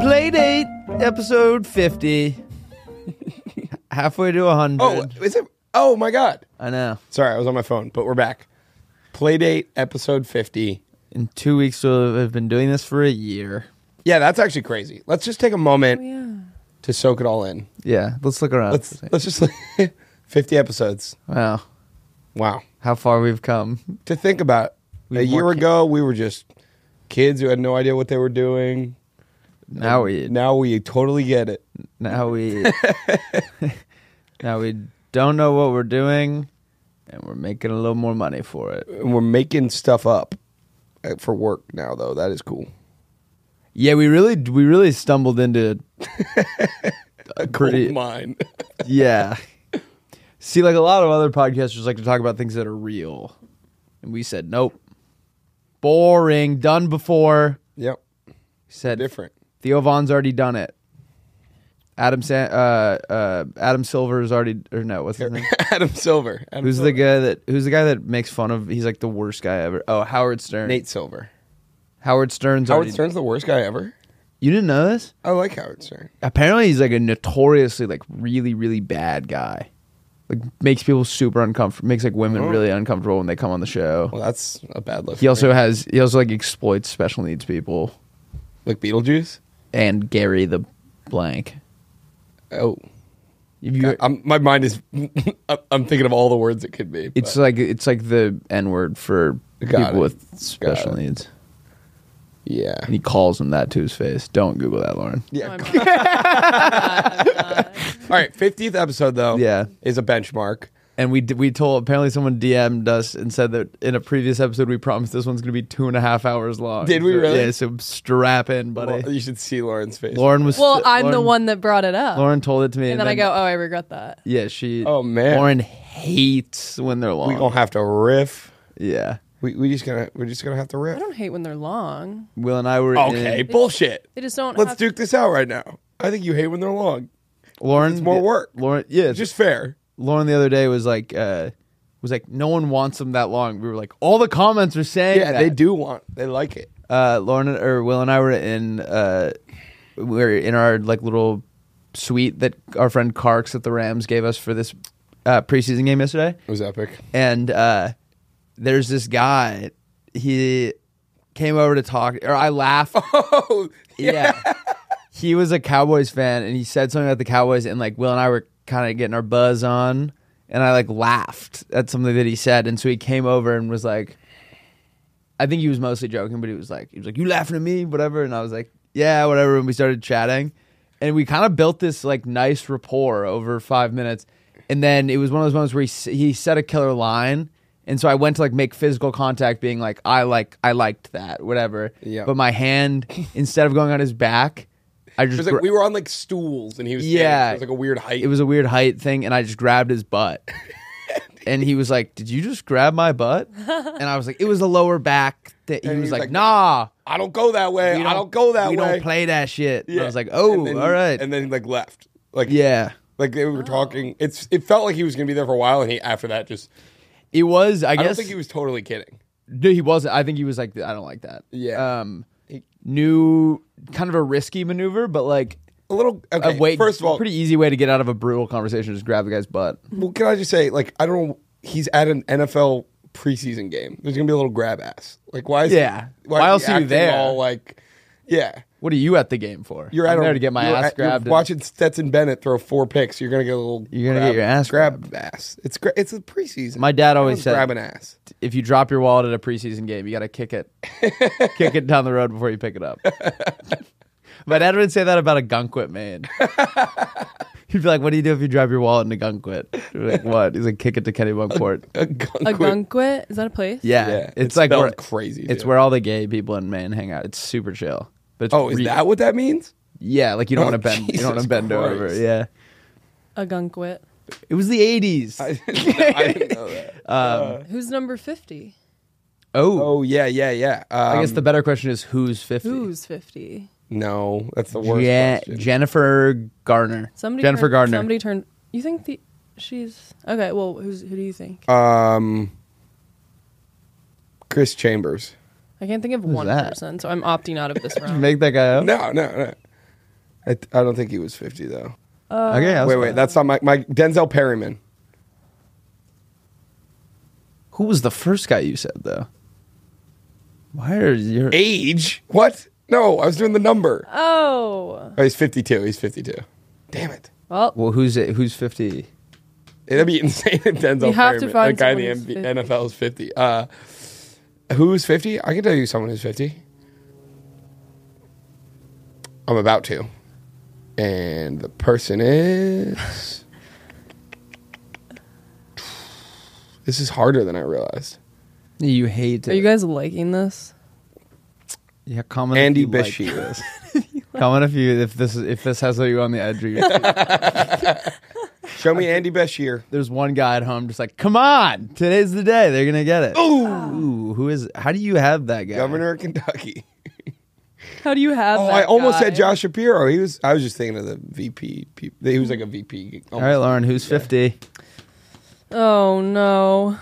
Playdate, episode 50. Halfway to 100. Oh, is it? Oh, my God. I know. Sorry, I was on my phone, but we're back. Playdate, episode 50. In 2 weeks, we'll have been doing this for a year. Yeah, that's actually crazy. Let's just take a moment to soak it all in. Yeah, let's look around. Let's just 50 episodes. Wow. Wow. How far we've come. To think about. A year ago, we were just kids who had no idea what they were doing. Now we totally get it. Now we don't know what we're doing, and we're making a little more money for it. And we're making stuff up for work now, though. That is cool. Yeah, we really stumbled into a gold mine. Yeah. See, like a lot of other podcasters like to talk about things that are real, and we said nope. Boring. Done before. Yep. Said different. Theo Vaughn's already done it. Adam Silver's already, or no, what's his name? Adam Silver. Who's the guy that makes fun of? He's like the worst guy ever. Oh, Howard Stern. Nate Silver. Howard Stern's the worst guy ever. You didn't know this? I like Howard Stern. Apparently, he's like a notoriously like really really bad guy. Like makes people super uncomfortable. Makes like women really uncomfortable when they come on the show. Well, that's a bad look. He also like exploits special needs people, like Beetlejuice and Gary the blank. Oh, my mind is. I'm thinking of all the words it could be. It's like the N word for people with special needs. Yeah, and he calls him that to his face. Don't Google that, Lauren. Yeah. All right, 50th episode though. Yeah, is a benchmark. And we told, apparently someone DM'd us and said that in a previous episode we promised this one's going to be 2.5 hours long. Did we really? Yeah, so strap in, buddy. Well, you should see Lauren's face. I'm the one that brought it up. Lauren told it to me. And then I go, oh, I regret that. Yeah, Oh, man. Lauren hates when they're long. We're going to have to riff. Yeah. We're just gonna have to riff. I don't hate when they're long. Will and I were bullshit. They just don't. Let's duke this out right now. I think you hate when they're long. Lauren, it's more work. Lauren, yeah, it's just fair. Lauren the other day was like, no one wants them that long. We were like, all the comments are saying, yeah, that. They like it. Lauren or Will and I were in our like little suite that our friend Karks at the Rams gave us for this preseason game yesterday. It was epic. And there's this guy. He came over to talk, or I laughed. Oh, yeah. He was a Cowboys fan, and he said something about the Cowboys, and like Will and I were kind of getting our buzz on, and I like laughed at something that he said, and so he came over and was like, I think he was mostly joking, but he was like, you laughing at me, whatever, and I was like, yeah, whatever, and we started chatting, and we kind of built this like nice rapport over 5 minutes, and then it was one of those moments where he said a killer line. And so I went to like make physical contact, being like, I liked that, whatever. Yeah. But my hand, instead of going on his back, I just we were on like stools, and he was standing. It was like a weird height. It was a weird height thing, and I just grabbed his butt. And he was like, "Did you just grab my butt?" And I was like, "It was a lower back." He was like, "Nah, I don't go that way. I don't go that way. We don't play that shit." Yeah. And I was like, "Oh, all right." And then he like left. Like yeah, like they were talking. It felt like he was gonna be there for a while, and after that just. It was, I guess. I don't think he was totally kidding. No, he wasn't. I think he was like, I don't like that. Yeah. New, kind of a risky maneuver, but like a little. Okay. First of all, pretty easy way to get out of a brutal conversation. Just grab the guy's butt. Well, can I just say, like, I don't know. He's at an NFL preseason game. There's gonna be a little grab ass. Like, why is why else are you there? All like, yeah. What are you at the game for? I'm there to get my ass grabbed. You're watching Stetson Bennett throw 4 picks. You're gonna get a little. You're gonna get your ass grabbed. Ass. It's a preseason. My dad always said, grab an ass. If you drop your wallet at a preseason game, you got to kick it down the road before you pick it up. My dad would say that about a gunquit man. He'd be like, "What do you do if you drop your wallet in a gunquit?" Like, what? He's like, "Kick it to Kenny Bunkport." A gunquit? Is that a place? Yeah. It's like crazy. It's where all the gay people in Maine hang out. It's super chill. But is that what that means? Yeah, like you don't want to bend. You don't want to bend over. Yeah. A gunquit. It was the 80s. I didn't know that. Who's number 50? Oh yeah. I guess the better question is who's 50? Who's 50? No, that's the worst question. Jennifer Garner. Jennifer Gardner. Somebody turned. You think she's okay? Well, who do you think? Chris Chambers. I can't think of one person, so I'm opting out of this round. Make that guy up? No. I don't think he was 50 though. Okay, I was Wait, that's not my Denzel Perryman. Who was the first guy you said though? Why are your Age? What? No, I was doing the number. Oh. Oh, he's 52. He's 52. Damn it. Well, Well, who's it? Who's 50? It'd be insane if Denzel You have to Perryman, find the guy in someone the who's 50. NFL is 50. Who's 50? I can tell you someone who's 50. I'm about to. And the person is... This is harder than I realized. You hate it. are you guys liking this? Yeah, comment Andy if you like Bashir. this. Comment if this has you on the edge of your seat. Show me Andy Bashir. There's one guy at home just like, come on, today's the day. They're gonna get it. Ooh, who is? How do you have that guy? Governor of Kentucky. How do you have Oh, that I almost guy? said Josh Shapiro. I was just thinking of the VP. He was like a VP. All right, Lauren, who's 50? Oh, no.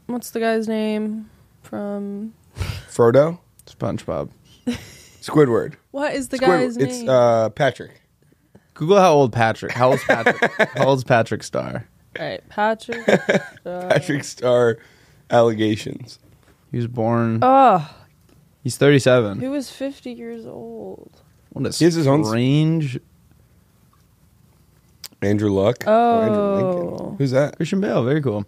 What's the guy's name from... Frodo? SpongeBob. Squidward. What is the Squidward. guy's It's name? Patrick. Google how old Patrick. How old's Patrick? How old's Patrick Star? All right, Patrick. Patrick Star allegations. He was born. Oh, He's 37. he was 50 years old. What a He has his own- strange. Andrew Luck. Oh. Andrew Lincoln. Who's that? Christian Bale. Very cool.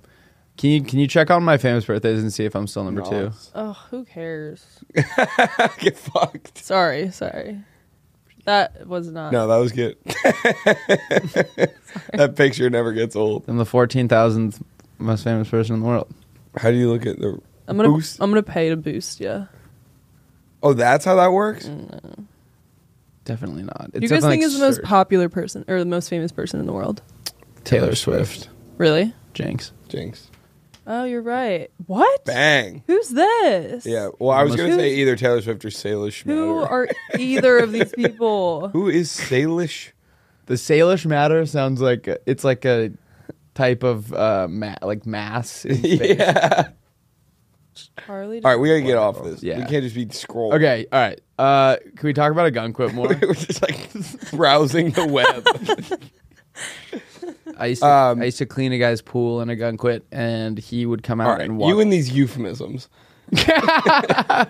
Can you check on my famous birthdays and see if I'm still number two? Oh, who cares? Get fucked. Sorry. That was not. No, that was good. That picture never gets old. I'm the 14,000th most famous person in the world. How do you look at the I'm gonna boost? I'm gonna pay to boost. Yeah. Oh, that's how that works? Definitely not. Who do you guys think is the most search. popular person or the most famous person in the world? Taylor Swift. Really? Jinx. Jinx. Oh, you're right. What? Bang. Who's this? Yeah. Well, I was going to Who- say either Taylor Swift or Salish Who Matter. are either of these people? Who is Salish? The Salish matter sounds like it's like a type of like mass in space. Yeah. Charlie. All right, we got to get off this. Yeah. We can't just be scrolling. Okay, all right. Can we talk about a gun quit more? We're just like browsing the web. I used to clean a guy's pool in a gun quit, and he would come All out right, and walk. you and these euphemisms. I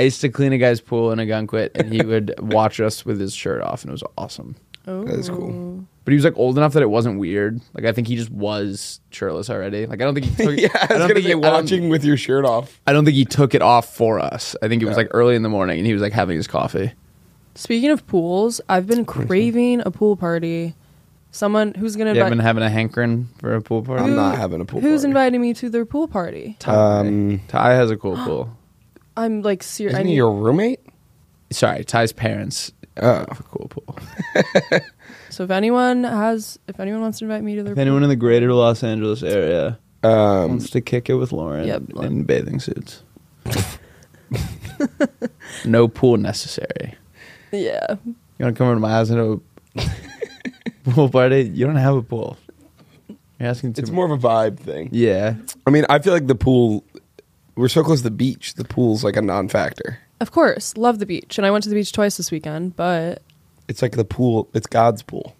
used to clean a guy's pool in a gun quit, and he would watch us with his shirt off, and it was awesome. Oh. That is cool. But he was like old enough that it wasn't weird. Like I think he just was shirtless already. Like I don't think he took. Yeah, I was going to say watching with your shirt off. I don't think he took it off for us. I think it was like early in the morning, and he was like having his coffee. Speaking of pools, I've been craving a pool party. Someone who's gonna You invite. haven't having a hankering for a pool party. I'm not having a pool Who's party. inviting me to their pool party? Ty. Ty has a cool pool. I'm like serious. Isn't he your roommate? Sorry, Ty's parents Oh. have a cool pool. So if anyone wants to invite me to their If anyone in the greater Los Angeles area wants to kick it with Lauren Yep. in bathing suits, no pool necessary. pool, yeah, You want to come over to my house and have a pool party? You don't have a pool. You're asking too It's much. more of a vibe thing. Yeah. I mean, I feel like the pool, we're so close to the beach. The pool's like a non-factor. of course, love the beach, and I went to the beach twice this weekend. But It's like the pool, it's God's pool.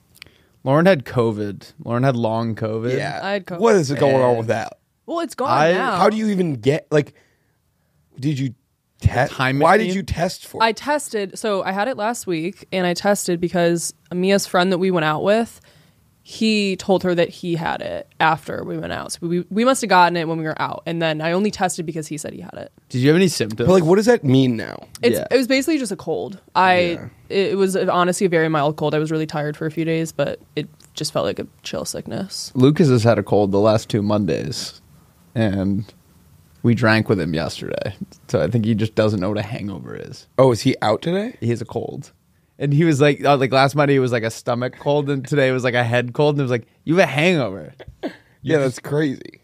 Lauren had COVID. Lauren had long COVID. I had COVID. What is going on with that? well, it's gone I- now. How do you even get, like, did you test? Time Why machine? did you test for I it? tested. So I had it last week, and I tested because Mia's friend that we went out with, he told her that he had it after we went out. So we must have gotten it when we were out, and then I only tested because he said he had it. Did you have any symptoms? But, like, what does that mean now? Yeah. It was basically just a cold. It was honestly a very mild cold. I was really tired for a few days, but it just felt like a chill sickness. Lucas has had a cold the last 2 Mondays, and we drank with him yesterday. So I think he just doesn't know what a hangover is. Oh, is he out today? He has a cold. And he was like last Monday it was like a stomach cold, and today it was like a head cold, and it was like, you have a hangover. Yeah, that's crazy.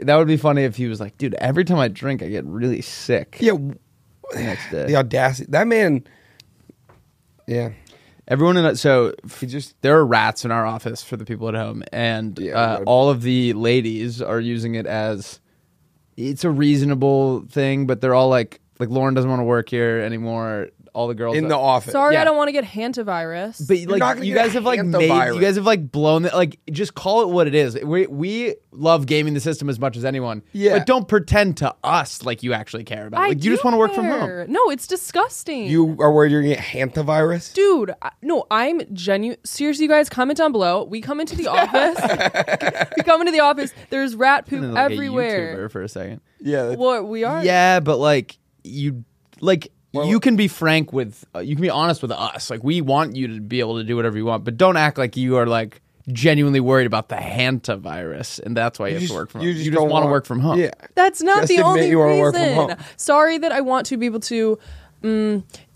That would be funny if he was like, dude, every time I drink, I get really sick. Yeah, The next day. the audacity. That man, yeah. Everyone in it, so He just, there are rats in our office for the people at home, and Yeah, all of the ladies are using it as it's a reasonable thing, but they're all like Like Lauren doesn't want to work here anymore. All the girls in the office. Sorry, Yeah. I don't want to get hantavirus. But not like gonna you get guys have like hantavirus. you guys have like blown it. Like just call it what it is. We love gaming the system as much as anyone. Yeah. But don't pretend to us like you actually care about it. Like you just want to work from home. No, it's disgusting. You are worried you're gonna get hantavirus? Dude, no, I'm genuine. Seriously, you guys, comment down below. We come into the office. We come into the office. There's rat poop Like a everywhere. YouTuber for a second. Yeah. Well, we are. Yeah, but like you can be frank with you can be honest with us. Like we want you to be able to do whatever you want, but don't act like you are like genuinely worried about the hantavirus and that's why you have to work from home. You just want to work from home. Yeah. That's not Just the admit only you wanna reason. work from home. Sorry that I want to be able to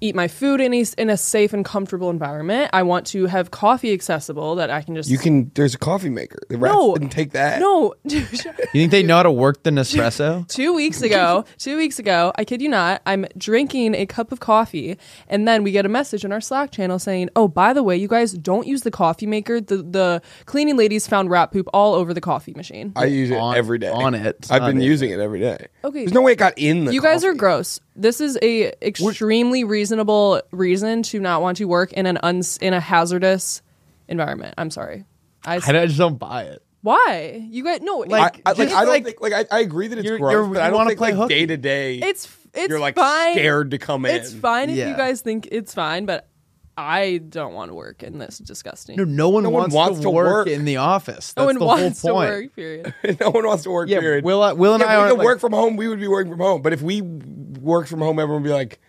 eat my food in a safe and comfortable environment. I want to have coffee accessible that I can just. There's a coffee maker. The rats didn't take that. No. You think they know how to work the Nespresso? 2 weeks ago, I kid you not, I'm drinking a cup of coffee, and then we get a message in our Slack channel saying, "Oh, by the way, you guys don't use the coffee maker. The cleaning ladies found rat poop all over the coffee machine." I use it every day. On it. I've been using it every day. Okay. There's no way it got in the You guys are coffee. gross. This is a extremely reasonable reason to not want to work in in a hazardous environment. I'm sorry. I just don't buy it. Why? You guys no. I don't like- think I agree that it's You're- gross, but I you don't wanna think play like hooky. day to day. it's you're like fine. scared to come in. It's fine if Yeah. you guys think it's fine, but I don't want to work in this disgusting. No one wants to work in the office. That's No one the wants whole to point. work. Period. No one wants to work. Yeah, period. Will and if I we are could like, work from home, we would be working from home. But if we worked from home, everyone would be like,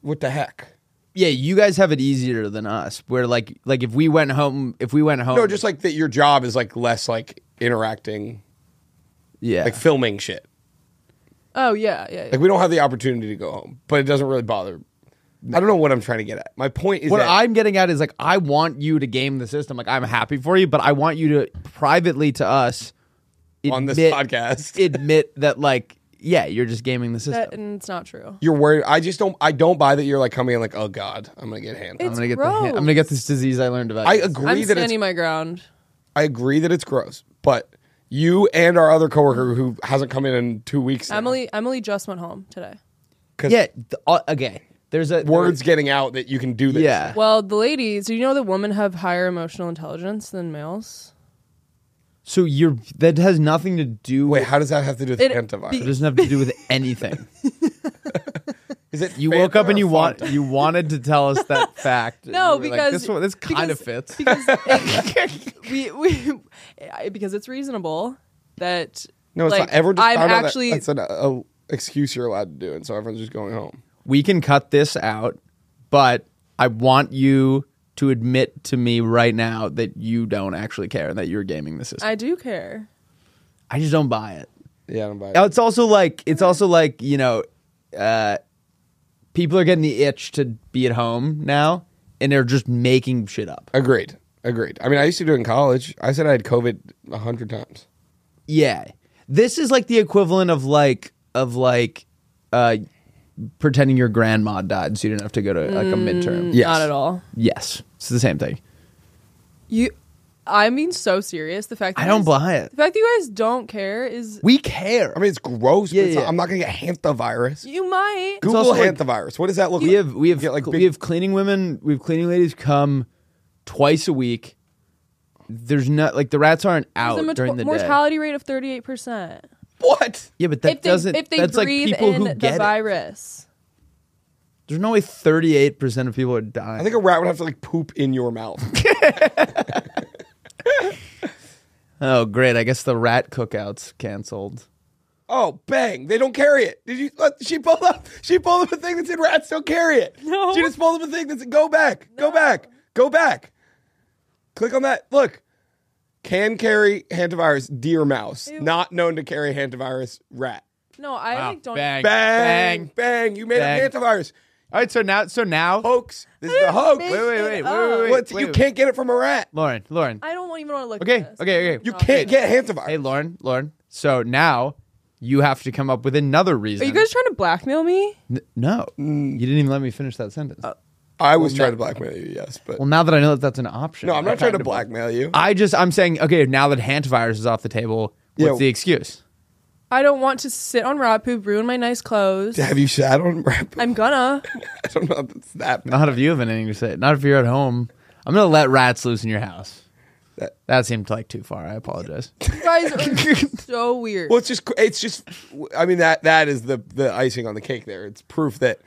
"What the heck?" yeah, you guys have it easier than us. Where like if we went home, No, just like that. Your job is like less like interacting, yeah, like filming shit. Oh yeah. Like we don't have the opportunity to go home, but it doesn't really bother. I don't know what I'm trying to get at. My point is what that I'm getting at is like I want you to game the system. Like I'm happy for you, but I want you to privately to us on this podcast, admit that like yeah, you're just gaming the system. And it's not true. you're worried. I don't buy that you're like coming in like, oh God, I'm gonna get hand. It's I'm gross. gonna get this disease I learned about. I you. agree I'm that it's standing my ground. I agree that it's gross, but you and our other coworker who hasn't come in 2 weeks now, Emily just went home today. 'cause Yeah, okay. There's a words getting out that you can do this. Yeah. Well, the ladies, do you know that women have higher emotional intelligence than males? So that has nothing to do. Wait, how does that have to do with It- hantavirus? It doesn't have to do with anything. Is it You Fanta woke up or and you Fanta? wanted to tell us that fact. No, And you were like, because this kind of fits. Because because it's reasonable that No, it's like, not. Everyone just I'm found out actually that's an excuse you're allowed to do, and so everyone's just going home. We can cut this out, but I want you to admit to me right now that you don't actually care and that you're gaming the system. I do care. I just don't buy it. Yeah, I don't buy it. Now, it's also like you know, people are getting the itch to be at home now, and they're just making shit up. Agreed. I mean, I used to do it in college. I said I had COVID 100 times. Yeah, this is like the equivalent of pretending your grandma died so you didn't have to go to like a midterm. Yes. Not at all. Yes, it's the same thing. I'm being so serious. The fact that I don't buy it. The fact that you guys don't care is We care. I mean, it's gross, Yeah, but it's not, yeah. I'm not going to get hantavirus. you might. Google also like- hantavirus. What does that look we like? have we have You get, like, we big- have cleaning women. We have cleaning ladies come twice a week. There's not like the rats aren't out There's a during the day. mortality rate of 38%. What? Yeah, but that If they, doesn't. if they that's like breathe people in who the get it. virus. There's no way 38% of people are dying. I think a rat would have to like poop in your mouth. Oh, great! I guess the rat cookout's canceled. Oh, bang! They don't carry it. Did you? She pulled up a thing that said rats don't carry it. No. She just pulled up a thing that said go back, go back, go back. Click on that. Look, can carry hantavirus deer mouse. Ew. Not known to carry hantavirus rat. No, I Wow, like don't. bang. Bang, bang! You made Bang. up hantavirus. All right, so now, Hoax. This is the hoax. Make wait, it up. What? You can't get it from a rat. Lauren. I don't even want to look. Okay, at this. okay. You can't get hantavirus. Hey, Lauren. So now you have to come up with another reason. Are you guys trying to blackmail me? No, you didn't even let me finish that sentence. I was trying to blackmail you, yes, but Well, now that I know that that's an option. no, I'm not trying to black. blackmail you. I'm saying, okay, now that hantavirus is off the table, what's Yeah. the excuse? I don't want to sit on rat poop, ruin my nice clothes. Have you sat on rat poop? I'm gonna. I don't know if it's that bad. Not if you have anything to say. Not if you're at home. I'm gonna let rats loose in your house. That seemed like too far. I apologize. You guys are so weird. Well, it's just. I mean, that is the icing on the cake. There, it's proof that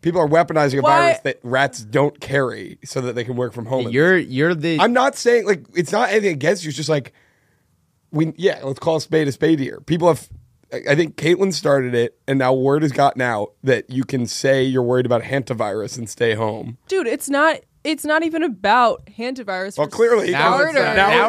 people are weaponizing a virus that rats don't carry, so that they can work from home. You're the. I'm not saying like it's not anything against you. It's just like let's call a spade here. People have. I think Caitlin started it, and now word has gotten out that you can say you're worried about hantavirus and stay home. Dude, it's not even about hantavirus. Well, clearly, now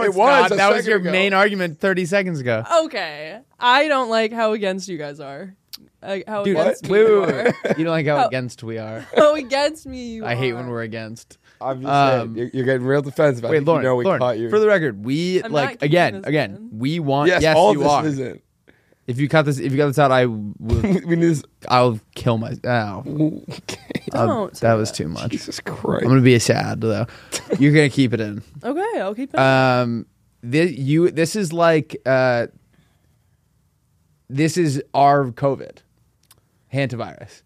it was. That was your main argument 30 seconds ago. Okay, I don't like how against you guys are. How Dude, against wait, me you wait, are. wait. You don't like how against we are. How against me you I hate are. when we're against. I'm just saying, you're getting real defensive. Wait, Lauren, we caught you. for the record, we I'm like not keeping this again. in. We want. Yes, Yes, all you of this are. isn't. If you cut this out, I will. We need this. I'll kill my. Oh, Don't say that was that. too much. Jesus Christ. I'm gonna be sad though. You're gonna keep it in. Okay, I'll keep it. This is like this is our COVID, hantavirus. It's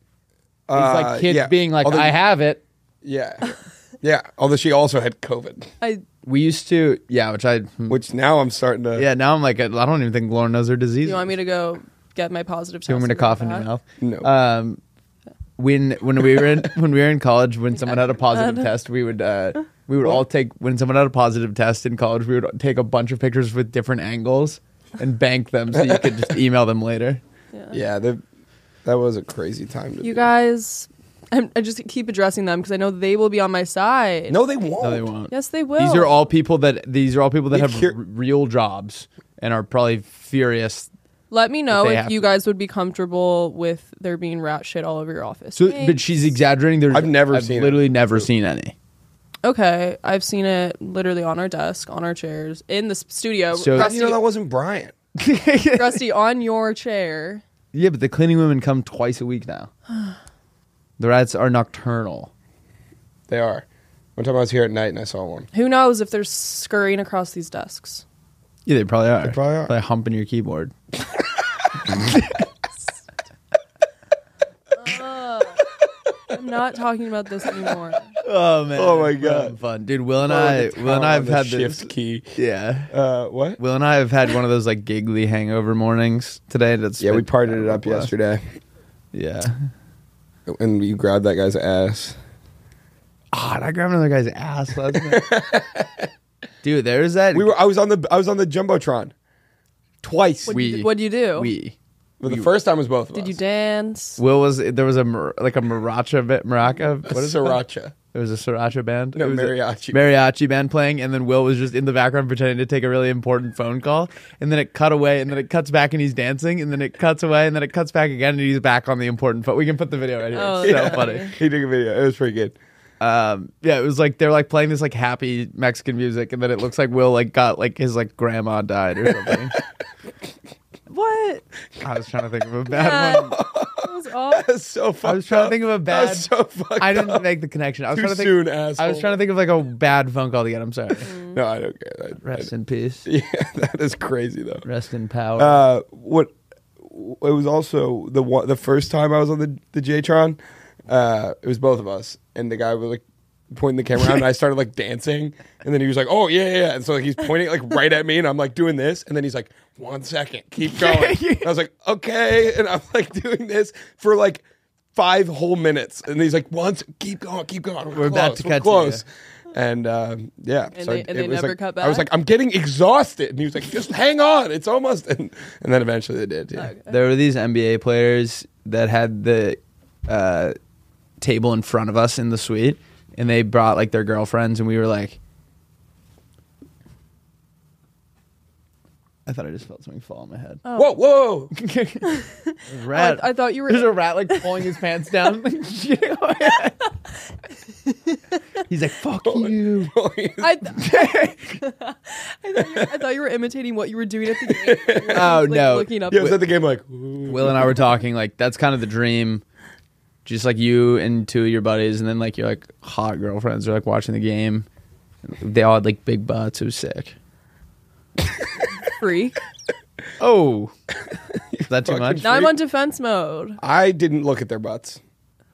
like kids being like, I have it. Yeah. Yeah. Although she also had COVID, We used to, which now I'm starting to. yeah. Now I'm like, I don't even think Lauren knows her disease. You want me to go get my positive test? Do you want me to and bring cough it in your back? mouth? No. When we were in college, when someone had a positive test, we would all take, when someone had a positive test in college, we would take a bunch of pictures with different angles and bank them so you could just email them later. Yeah. That was a crazy time to You do. guys, I just keep addressing them because I know they will be on my side. No, they won't. No, they won't. Yes, they will. These are all people that have Here- real jobs and are probably furious. Let me know they if have you to. guys would be comfortable with there being rat shit all over your office. So, Thanks. but she's exaggerating. I've never seen it. literally never seen any. Okay, I've seen it literally on our desk, on our chairs, in the studio. So- How do Rusty, you know that wasn't Brian? Rusty, on your chair. Yeah, but the cleaning women come twice a week now. The rats are nocturnal. They are. One time I was here at night and I saw one. Who knows if they're scurrying across these desks? Yeah, they probably are. They probably are. Probably humping your keyboard. I'm not talking about this anymore. Oh man! Oh, my we're God. having fun, dude. Will and I have had shift this. key. Yeah. What? Will and I have had one of those like giggly hangover mornings today. That's Yeah, we been partied it up blast. yesterday, Yeah. and you grabbed that guy's ass. Oh, and I grabbed another guy's ass last night. Dude, there's that. I was on the Jumbotron twice. What'd you do? But the first time was both of us. Did you dance? Will was there was a maraca. What is sriracha? There was a sriracha band. No, It was a mariachi. mariachi band playing, and then Will was just in the background pretending to take a really important phone call, and then it cut away, and then it cuts back, and he's dancing, and then it cuts away, and then it cuts back again, and he's back on the important phone. We can put the video right here. Oh, It's so yeah. funny. He took a video. It was pretty good. Yeah, it was like they're like playing this like happy Mexican music, and then it looks like Will like got like his like grandma died or something. What? I was trying to think of a bad one. That was awful. That's so fucked I was trying to up. think of a That bad. was so fucked I didn't up. make the connection. I was Too trying to think. soon, asshole. I was trying to think of like a bad phone call to get. I'm sorry. No, I don't care. Rest in peace. Yeah, that is crazy though. Rest in power. What? It was also the first time I was on the JTron. It was both of us, and the guy was like pointing the camera around, and I started like dancing, and then he was like, "Oh yeah," and so like, he's pointing like right at me, and I'm like doing this, and then he's like, "1 second, keep going." And I was like, "Okay," and I'm like doing this for like 5 whole minutes, and he's like, "Once, keep going, keep going. We're about to cut to close." And yeah, And so they it was never like, cut I was back? like, I'm getting exhausted, and he was like, "Just hang on, it's almost." And then eventually they did. Yeah. Okay. There were these NBA players that had the table in front of us in the suite, and they brought like their girlfriends, and we were like, I thought I just felt something fall on my head. Whoa, whoa! Rat. I thought you were. There's a rat like pulling his pants down. He's like, "Fuck you." I thought you were imitating what you were doing at the game. Oh, Like, no. Looking up. Yeah, I was at the game like, ooh. Will and I were talking like that's kind of the dream. Just like you and 2 of your buddies, and then like your like hot girlfriends are like watching the game. They all had like big butts. It was sick. Freak. Oh, that too much? Now I'm on defense mode. I didn't look at their butts.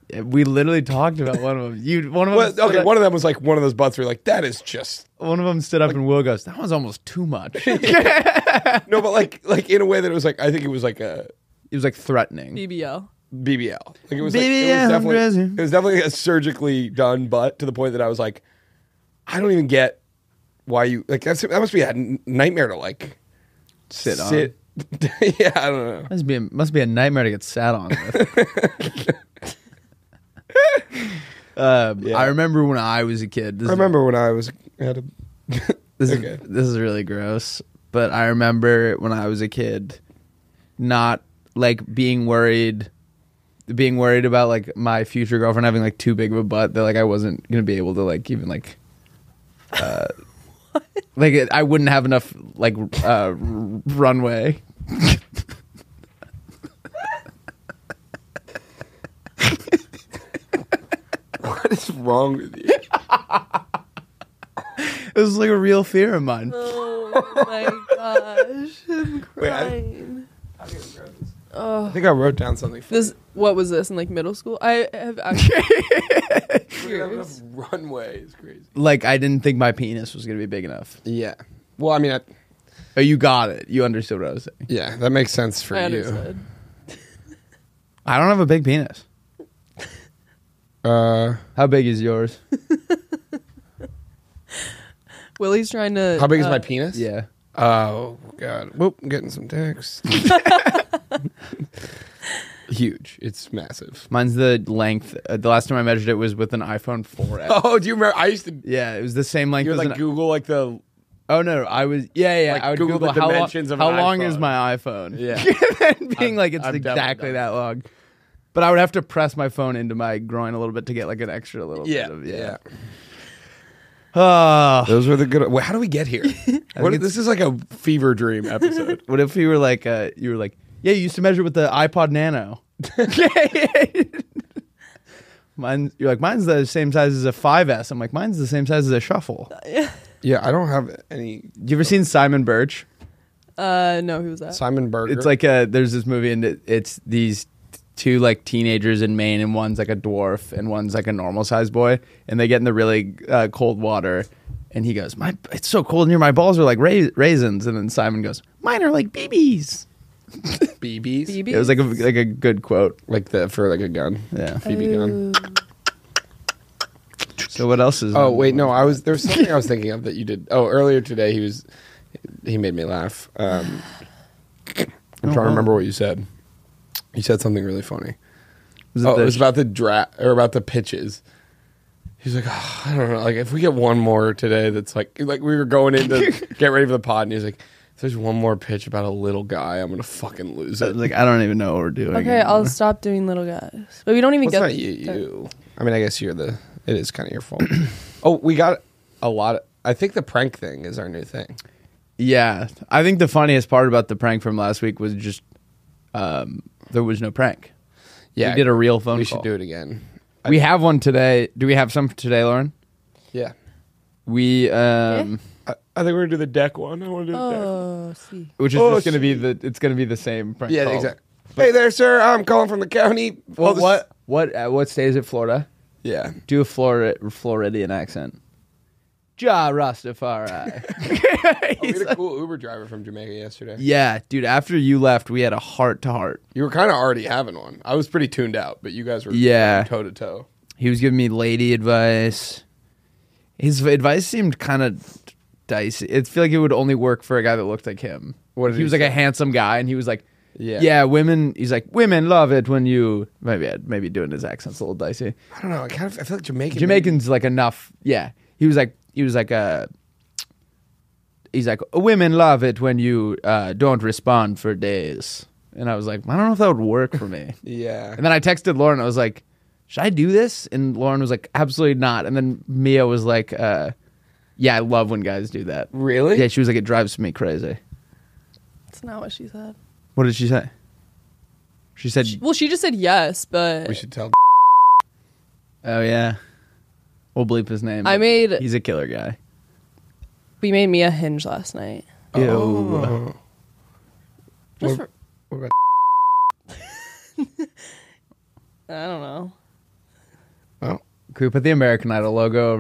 Yeah, we literally talked about one of them. One of them. Okay, one of them was like one of those butts where you're like, that is just. One of them stood up and Will goes, "That was almost too much." No, but like in a way that it was like, I think it was like a. It was like threatening. BBL. Like it was BBL, it was definitely a surgically done butt to the point that I was like, I don't even get why you like that must be a nightmare to like Sit on. Yeah, I don't know. Must be a nightmare to get sat on with. Yeah. I remember when I was a kid. I remember when I was at a. This Okay. is really gross, but I remember when I was a kid, not like being worried about like my future girlfriend having like too big of a butt that like I wasn't gonna be able to like even like, like I wouldn't have enough like runway. What is wrong with you? It was like a real fear of mine. Oh my gosh. I'm crying. I think I wrote down something. What was this in like middle school? I have actually Runway is crazy. Like I didn't think my penis was gonna be big enough. Yeah. Well, I mean, Oh, you got it. You understood what I was saying. yeah, that makes sense for I you. understood. I don't have a big penis. How big is yours? Willie's trying to. How big is my penis? Yeah. Oh God! Whoop! I'm getting some text. Huge. It's massive. Mine's the length. The last time I measured it was with an iPhone 4S. Oh, do you remember? I used to. Yeah, it was the same length You would as like an. Google like the. Oh no, I was. Yeah. Like, I would Google the how dimensions of how an long iPhone. is my iPhone? Yeah. And being like it's I've definitely exactly done that long. But I would have to press my phone into my groin a little bit to get like an extra little Yeah. bit of yeah. Yeah. Oh, Those were the good. Wait, how do we get here? This is like a fever dream episode. what if you were like yeah, you used to measure with the iPod Nano. Mine's the same size as a 5S. I'm like, mine's the same size as a Shuffle. Yeah, I don't have any. You ever seen Simon Birch? No, who was that? Simon Berger. It's like there's this movie and it's these two like teenagers in Maine and one's like a dwarf and one's like a normal sized boy and they get in the really cold water and he goes, it's so cold in here, my balls are like raisins, and then Simon goes, mine are like BBs. BBs. BB? It was like a good quote. Like for like a gun. Yeah. BB gun. So what else is? Oh wait, no. There was something I was thinking of that you did. Oh, earlier today he made me laugh. I'm trying to remember what you said. You said something really funny. It was about the draft or about the pitches. He's like, oh, I don't know. Like if we get one more today, that's like we were going in to get ready for the pod, and he's like, if there's one more pitch about a little guy, I'm gonna fucking lose it. Like I don't even know what we're doing. Okay, I'll stop doing little guys. But we don't even Well, get. it's not you. I mean, I guess it is kind of your fault. Oh, we got a lot. I think the prank thing is our new thing. Yeah, I think the funniest part about the prank from last week was just there was no prank. Yeah, we did a real phone We call. should do it again. We have one today. Do we have some for today, Lauren? Yeah. We I think we're gonna do the deck one. I want to do the deck. Oh, see. which is just gonna be it's gonna be the same prank Yeah, call. exactly. Hey there, sir. I'm calling from the county. Well, what state is it? Florida. Yeah. Do a Floridian accent. Ja Rastafari. We had a cool Uber driver from Jamaica yesterday. Yeah, dude. After you left, we had a heart to heart. You were kind of already having one. I was pretty tuned out, but you guys were toe to toe. He was giving me lady advice. His advice seemed kind of dicey. I feel like it would only work for a guy that looked like him. What did he was he like say? a handsome guy, and he was like, Yeah. women. He's like, women love it when you maybe doing his accent's a little dicey. I don't know. I feel like Jamaicans like enough. Yeah, he's like women love it when you don't respond for days. And I was like, I don't know if that would work for me. Yeah. And then I texted Lauren. I was like, should I do this? And Lauren was like, absolutely not. And then Mia was like, yeah, I love when guys do that. Really? Yeah, she was like, it drives me crazy. That's not what she said. What did she say? She said, Well, she just said yes, but We should tell. oh yeah, we'll bleep his name. He's a killer guy. we made Mia hinge last night. Ew. Oh. Just What- for, what about I don't know. Oh. Can we put the American Idol logo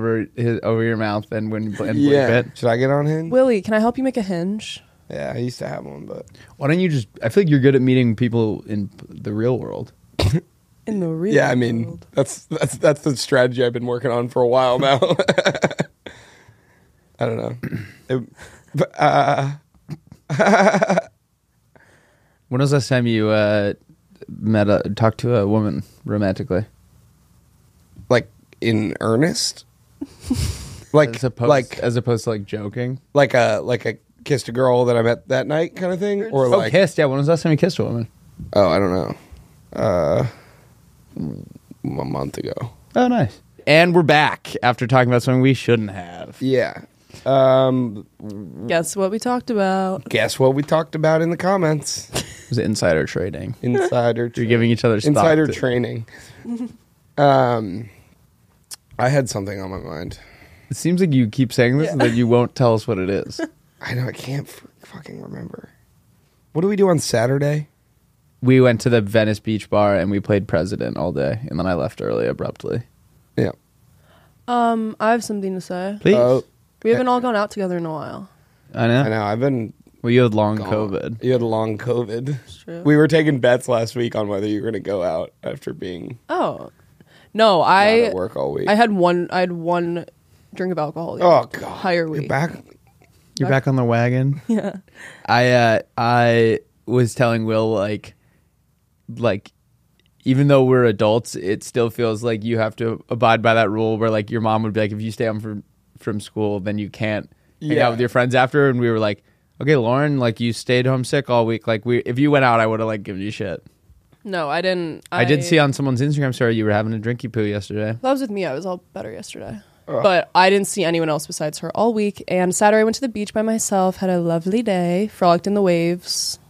over your mouth and when you bleep Yeah. it? Should I get on Hinge? Willie, can I help you make a hinge? Yeah, I used to have one, but Why don't you just? I feel like you're good at meeting people in the real world. In the real yeah, I mean world. that's the strategy I've been working on for a while now. I don't know. When was the last time you talked to a woman romantically? Like in earnest, like As opposed to like joking. like a kissed a girl that I met that night kind of thing, or like Kissed. Yeah, when was the last time you kissed a woman? oh, I don't know, a month ago. Oh, nice. And we're back after talking about something we shouldn't have. Yeah. Guess what we talked about? Guess what we talked about in the comments? It was insider trading. Insider. You're giving each other stock insider to- training. I had something on my mind. It seems like you keep saying this and that you won't tell us what it is. I know I can't fucking remember. What do we do on Saturday? We went to the Venice Beach Bar and we played President all day, and then I left early abruptly. Yeah. I have something to say. Please. We haven't all gone out together in a while. I know. I know. I've been Well, you had long gone. COVID. You had a long COVID. It's true. We were taking bets last week on whether you were going to go out after being Oh. No, not I at work all week. I had one drink of alcohol the oh god. entire week. You're back. You're back on the wagon. Yeah. I was telling Will like even though we're adults, it still feels like you have to abide by that rule where like your mom would be like, if you stay home from school, then you can't hang Yeah. out with your friends after. And we were like, okay, Lauren, like you stayed home sick all week. Like if you went out, I would have like given you shit. No, I didn't. I did see on someone's Instagram story you were having a drinky poo yesterday. That was with me. I was all better yesterday. But I didn't see anyone else besides her all week. And Saturday I went to the beach by myself, had a lovely day, frolicked in the waves.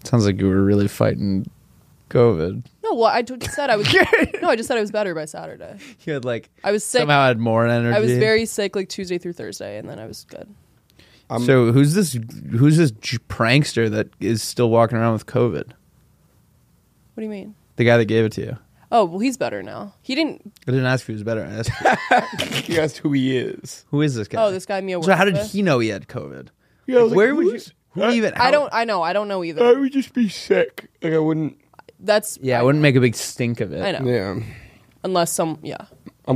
Sounds like you were really fighting COVID. No, well, I just said I was. No, I just said I was better by Saturday. You had like I was sick. somehow had more energy. I was very sick like Tuesday through Thursday, and then I was good. So who's this prankster that is still walking around with COVID? What do you mean? The guy that gave it to you. Oh, well, he's better now. He didn't. I didn't ask if he was better. I asked You asked who he is. who is this guy? Oh, this guy Mia. So how did works with. he know he had COVID? Yeah, I was like, Where would you? who's- Who even? I don't know. I don't know I either. would just be sick. Like I wouldn't. That's Yeah, I wouldn't make a big stink of it. I know. Yeah. Unless some. Yeah. I'm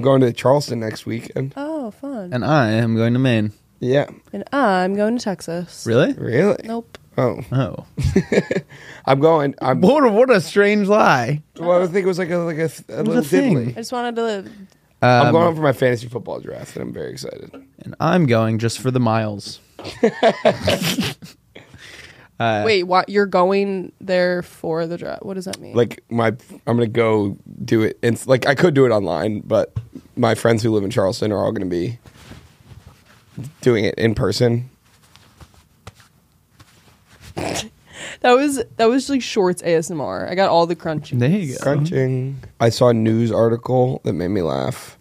going to Charleston next weekend. Oh, fun. And I am going to Maine. Yeah. And I'm going to Texas. Really? Really? Nope. Oh. Oh, I'm going. what a strange lie. Well, I think it was like a little thing. diddly. I just wanted to live. I'm going for my fantasy football draft, and I'm very excited. and I'm going just for the miles. Wait, what? You're going there for the draft? What does that mean? Like I'm gonna go do it. It's like I could do it online, but my friends who live in Charleston are all gonna be doing it in person. that was like shorts ASMR. I got all the crunchies. There you go. Crunching. I saw a news article that made me laugh.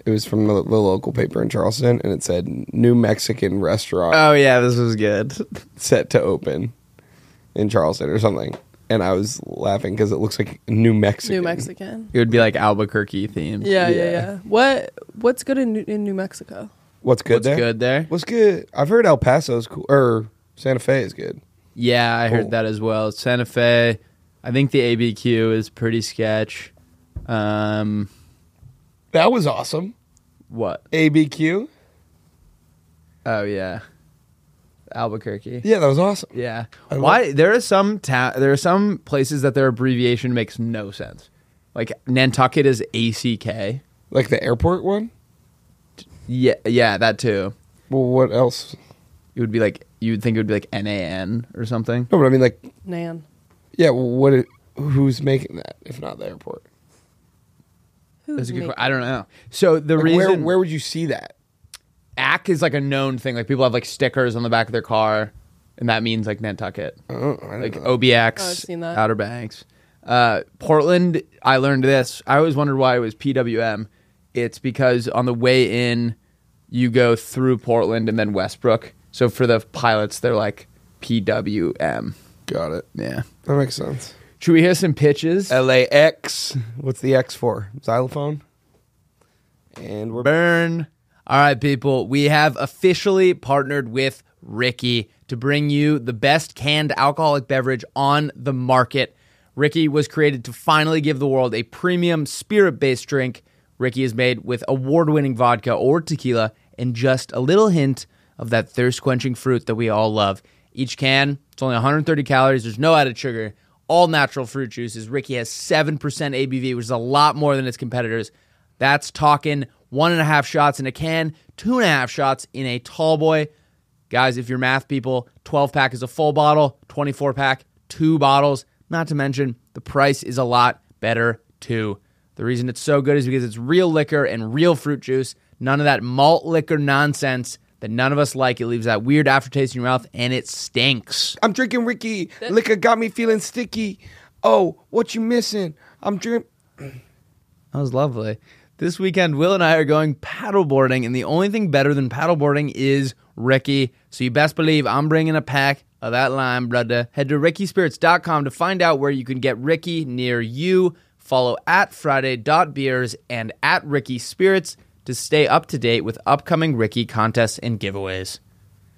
It was from the local paper in Charleston, and it said New Mexican restaurant Oh yeah, this was good. set to open in Charleston or something. And I was laughing because it looks like New Mexican. New Mexican. It would be like Albuquerque themed. Yeah. Yeah. What's good in New Mexico? What's good What's there? good there? What's good? I've heard El Paso's cool, or Santa Fe is good. Yeah, I Cool. heard that as well. Santa Fe. I think the ABQ is pretty sketch. That was awesome. What? ABQ. Oh yeah, Albuquerque. Yeah, that was awesome. Yeah. I Why? There are some places that their abbreviation makes no sense. Like Nantucket is ACK. Like the airport one. Yeah, that too. Well, what else? It would be like you would think it would be like NAN or something. No, but I mean, like, Nan. yeah. Well, who's making that if not the airport? That's a good question. I don't know. So the Like, reason where would you see that? ACK is like a known thing. Like people have like stickers on the back of their car, and that means like Nantucket. Oh, I don't Like know. OBX, Oh, I've seen that. Outer Banks. Portland, I learned this. I always wondered why it was PWM. It's because on the way in, you go through Portland and then Westbrook. So for the pilots, they're like PWM. Got it. Yeah. That makes sense. Should we hear some pitches? LAX. What's the X for? Xylophone. And we're Burn. All right, people. We have officially partnered with Ricky to bring you the best canned alcoholic beverage on the market. Ricky was created to finally give the world a premium spirit-based drink. Ricky is made with award-winning vodka or tequila and just a little hint of that thirst-quenching fruit that we all love. Each can, it's only 130 calories. There's no added sugar. All natural fruit juices. Ricky has 7% ABV, which is a lot more than its competitors. That's talking 1.5 shots in a can, 2.5 shots in a tall boy. Guys, if you're math people, 12-pack is a full bottle, 24-pack, 2 bottles. Not to mention, the price is a lot better, too. The reason it's so good is because it's real liquor and real fruit juice. None of that malt liquor nonsense that none of us like. It leaves that weird aftertaste in your mouth, and it stinks. I'm drinking Ricky. Liquor got me feeling sticky. Oh, what you missing? I'm drinking. That was lovely. This weekend, Will and I are going paddleboarding, and the only thing better than paddleboarding is Ricky. So you best believe I'm bringing a pack of that lime, brother. Head to rickyspirits.com to find out where you can get Ricky near you. Follow at Friday.beers and at Ricky Spirits to stay up to date with upcoming Ricky contests and giveaways.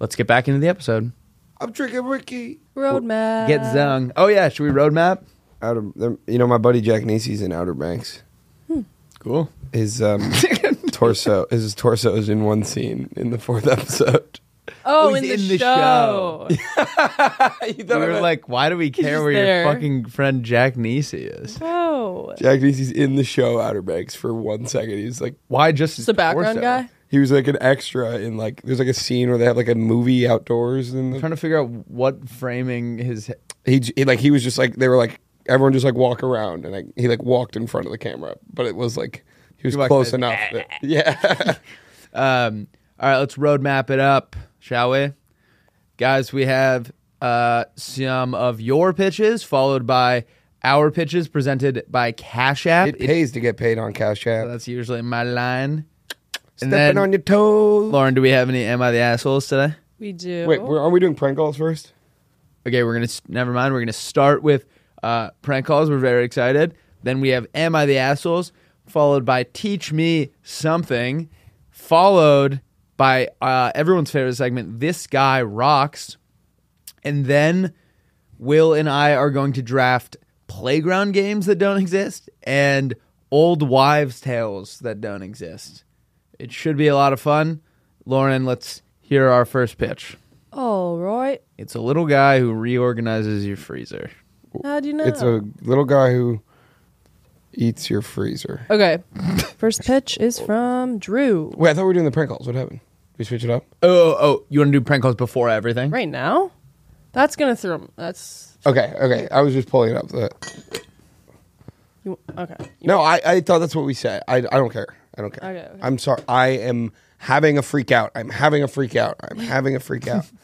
Let's get back into the episode. I'm drinking Ricky. Roadmap. Get zung. Oh, yeah. Should we roadmap? My buddy Jack Niecy's in Outer Banks. Cool. His torso is in one scene in the 4th episode. Oh, he's in the show. We were like, why do we care where there. your fucking friend Jack Niecy is? Oh. Jack Niecy's in the show Outer Banks for 1 second. He's like, Why just Just a background guy? he was like an extra in like, there's like a scene where they have like a movie outdoors and I'm trying to figure out what framing his... he was just like, they were like, everyone just like walk around and like, he like walked in front of the camera, but it was like, he was close enough. Yeah. All right, let's roadmap it up, shall we? Guys, we have some of your pitches followed by our pitches presented by Cash App. It pays to get paid on Cash App. That's usually my line. And Stepping then, on your toes. Lauren, do we have any Am I the Assholes today? We do. Wait, are we doing prank calls first? Okay, never mind. We're going to start with prank calls. We're very excited. Then we have Am I the Assholes, followed by Teach Me Something, followed by everyone's favorite segment, This Guy Rocks. And then Will and I are going to draft playground games that don't exist and old wives' tales that don't exist. It should be a lot of fun. Lauren, let's hear our first pitch. All right. It's a little guy who reorganizes your freezer. How do you know? It's a little guy who eats your freezer. Okay. First pitch is from Drew. Wait, I thought we were doing the prank calls. What happened? We switch it up? Oh, you want to do prank calls before everything? Right now? That's going to throw him. That's... Okay. I was just pulling it up. Okay. No, I thought that's what we said. I don't care. Okay. I'm sorry. I am having a freak out. I'm having a freak out.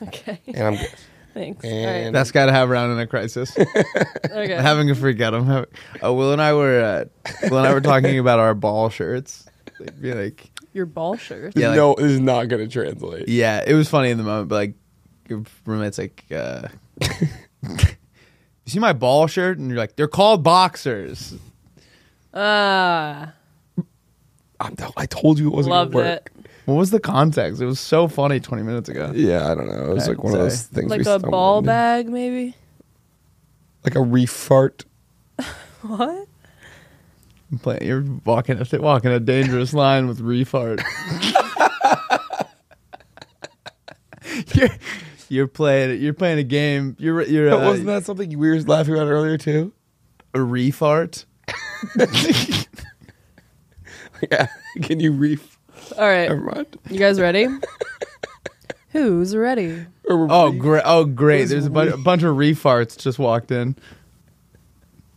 Okay. And I'm good. Thanks. And- That's got to have around in a crisis. Okay. I'm having a freak out. Will and I were talking about our ball shirts. They'd be like, Your ball shirt. Yeah, like- no, this is not going to translate. yeah, it was funny in the moment, but like your roommate's like, you see my ball shirt? And you're like, they're called boxers. I told you it wasn't going Loved to work. it. What was the context? It was so funny 20 minutes ago. Yeah, I don't know. It was Okay, like one of those things. Like we a stumbled ball into. bag, maybe? Like a refart. What? You're walking a dangerous line with refart. You're playing a game. Wasn't that something we were laughing about earlier too? a refart? Yeah. Can you All right. Never mind. You guys ready? Who's ready? Oh, great! Oh, great! There's a bunch of refarts just walked in.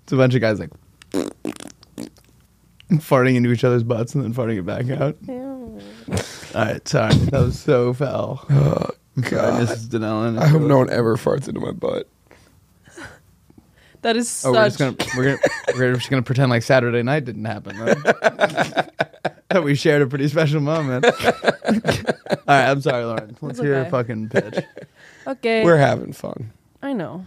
It's a bunch of guys like farting into each other's butts and then farting it back out. All right, sorry, that was so foul. Oh, God, Mrs. Denellen. I hope no one ever farts into my butt. That is such... we're just gonna pretend like Saturday night didn't happen. Right? That we shared a pretty special moment. All right, I'm sorry, Lauren. Let's hear a fucking pitch. Okay. We're having fun. I know.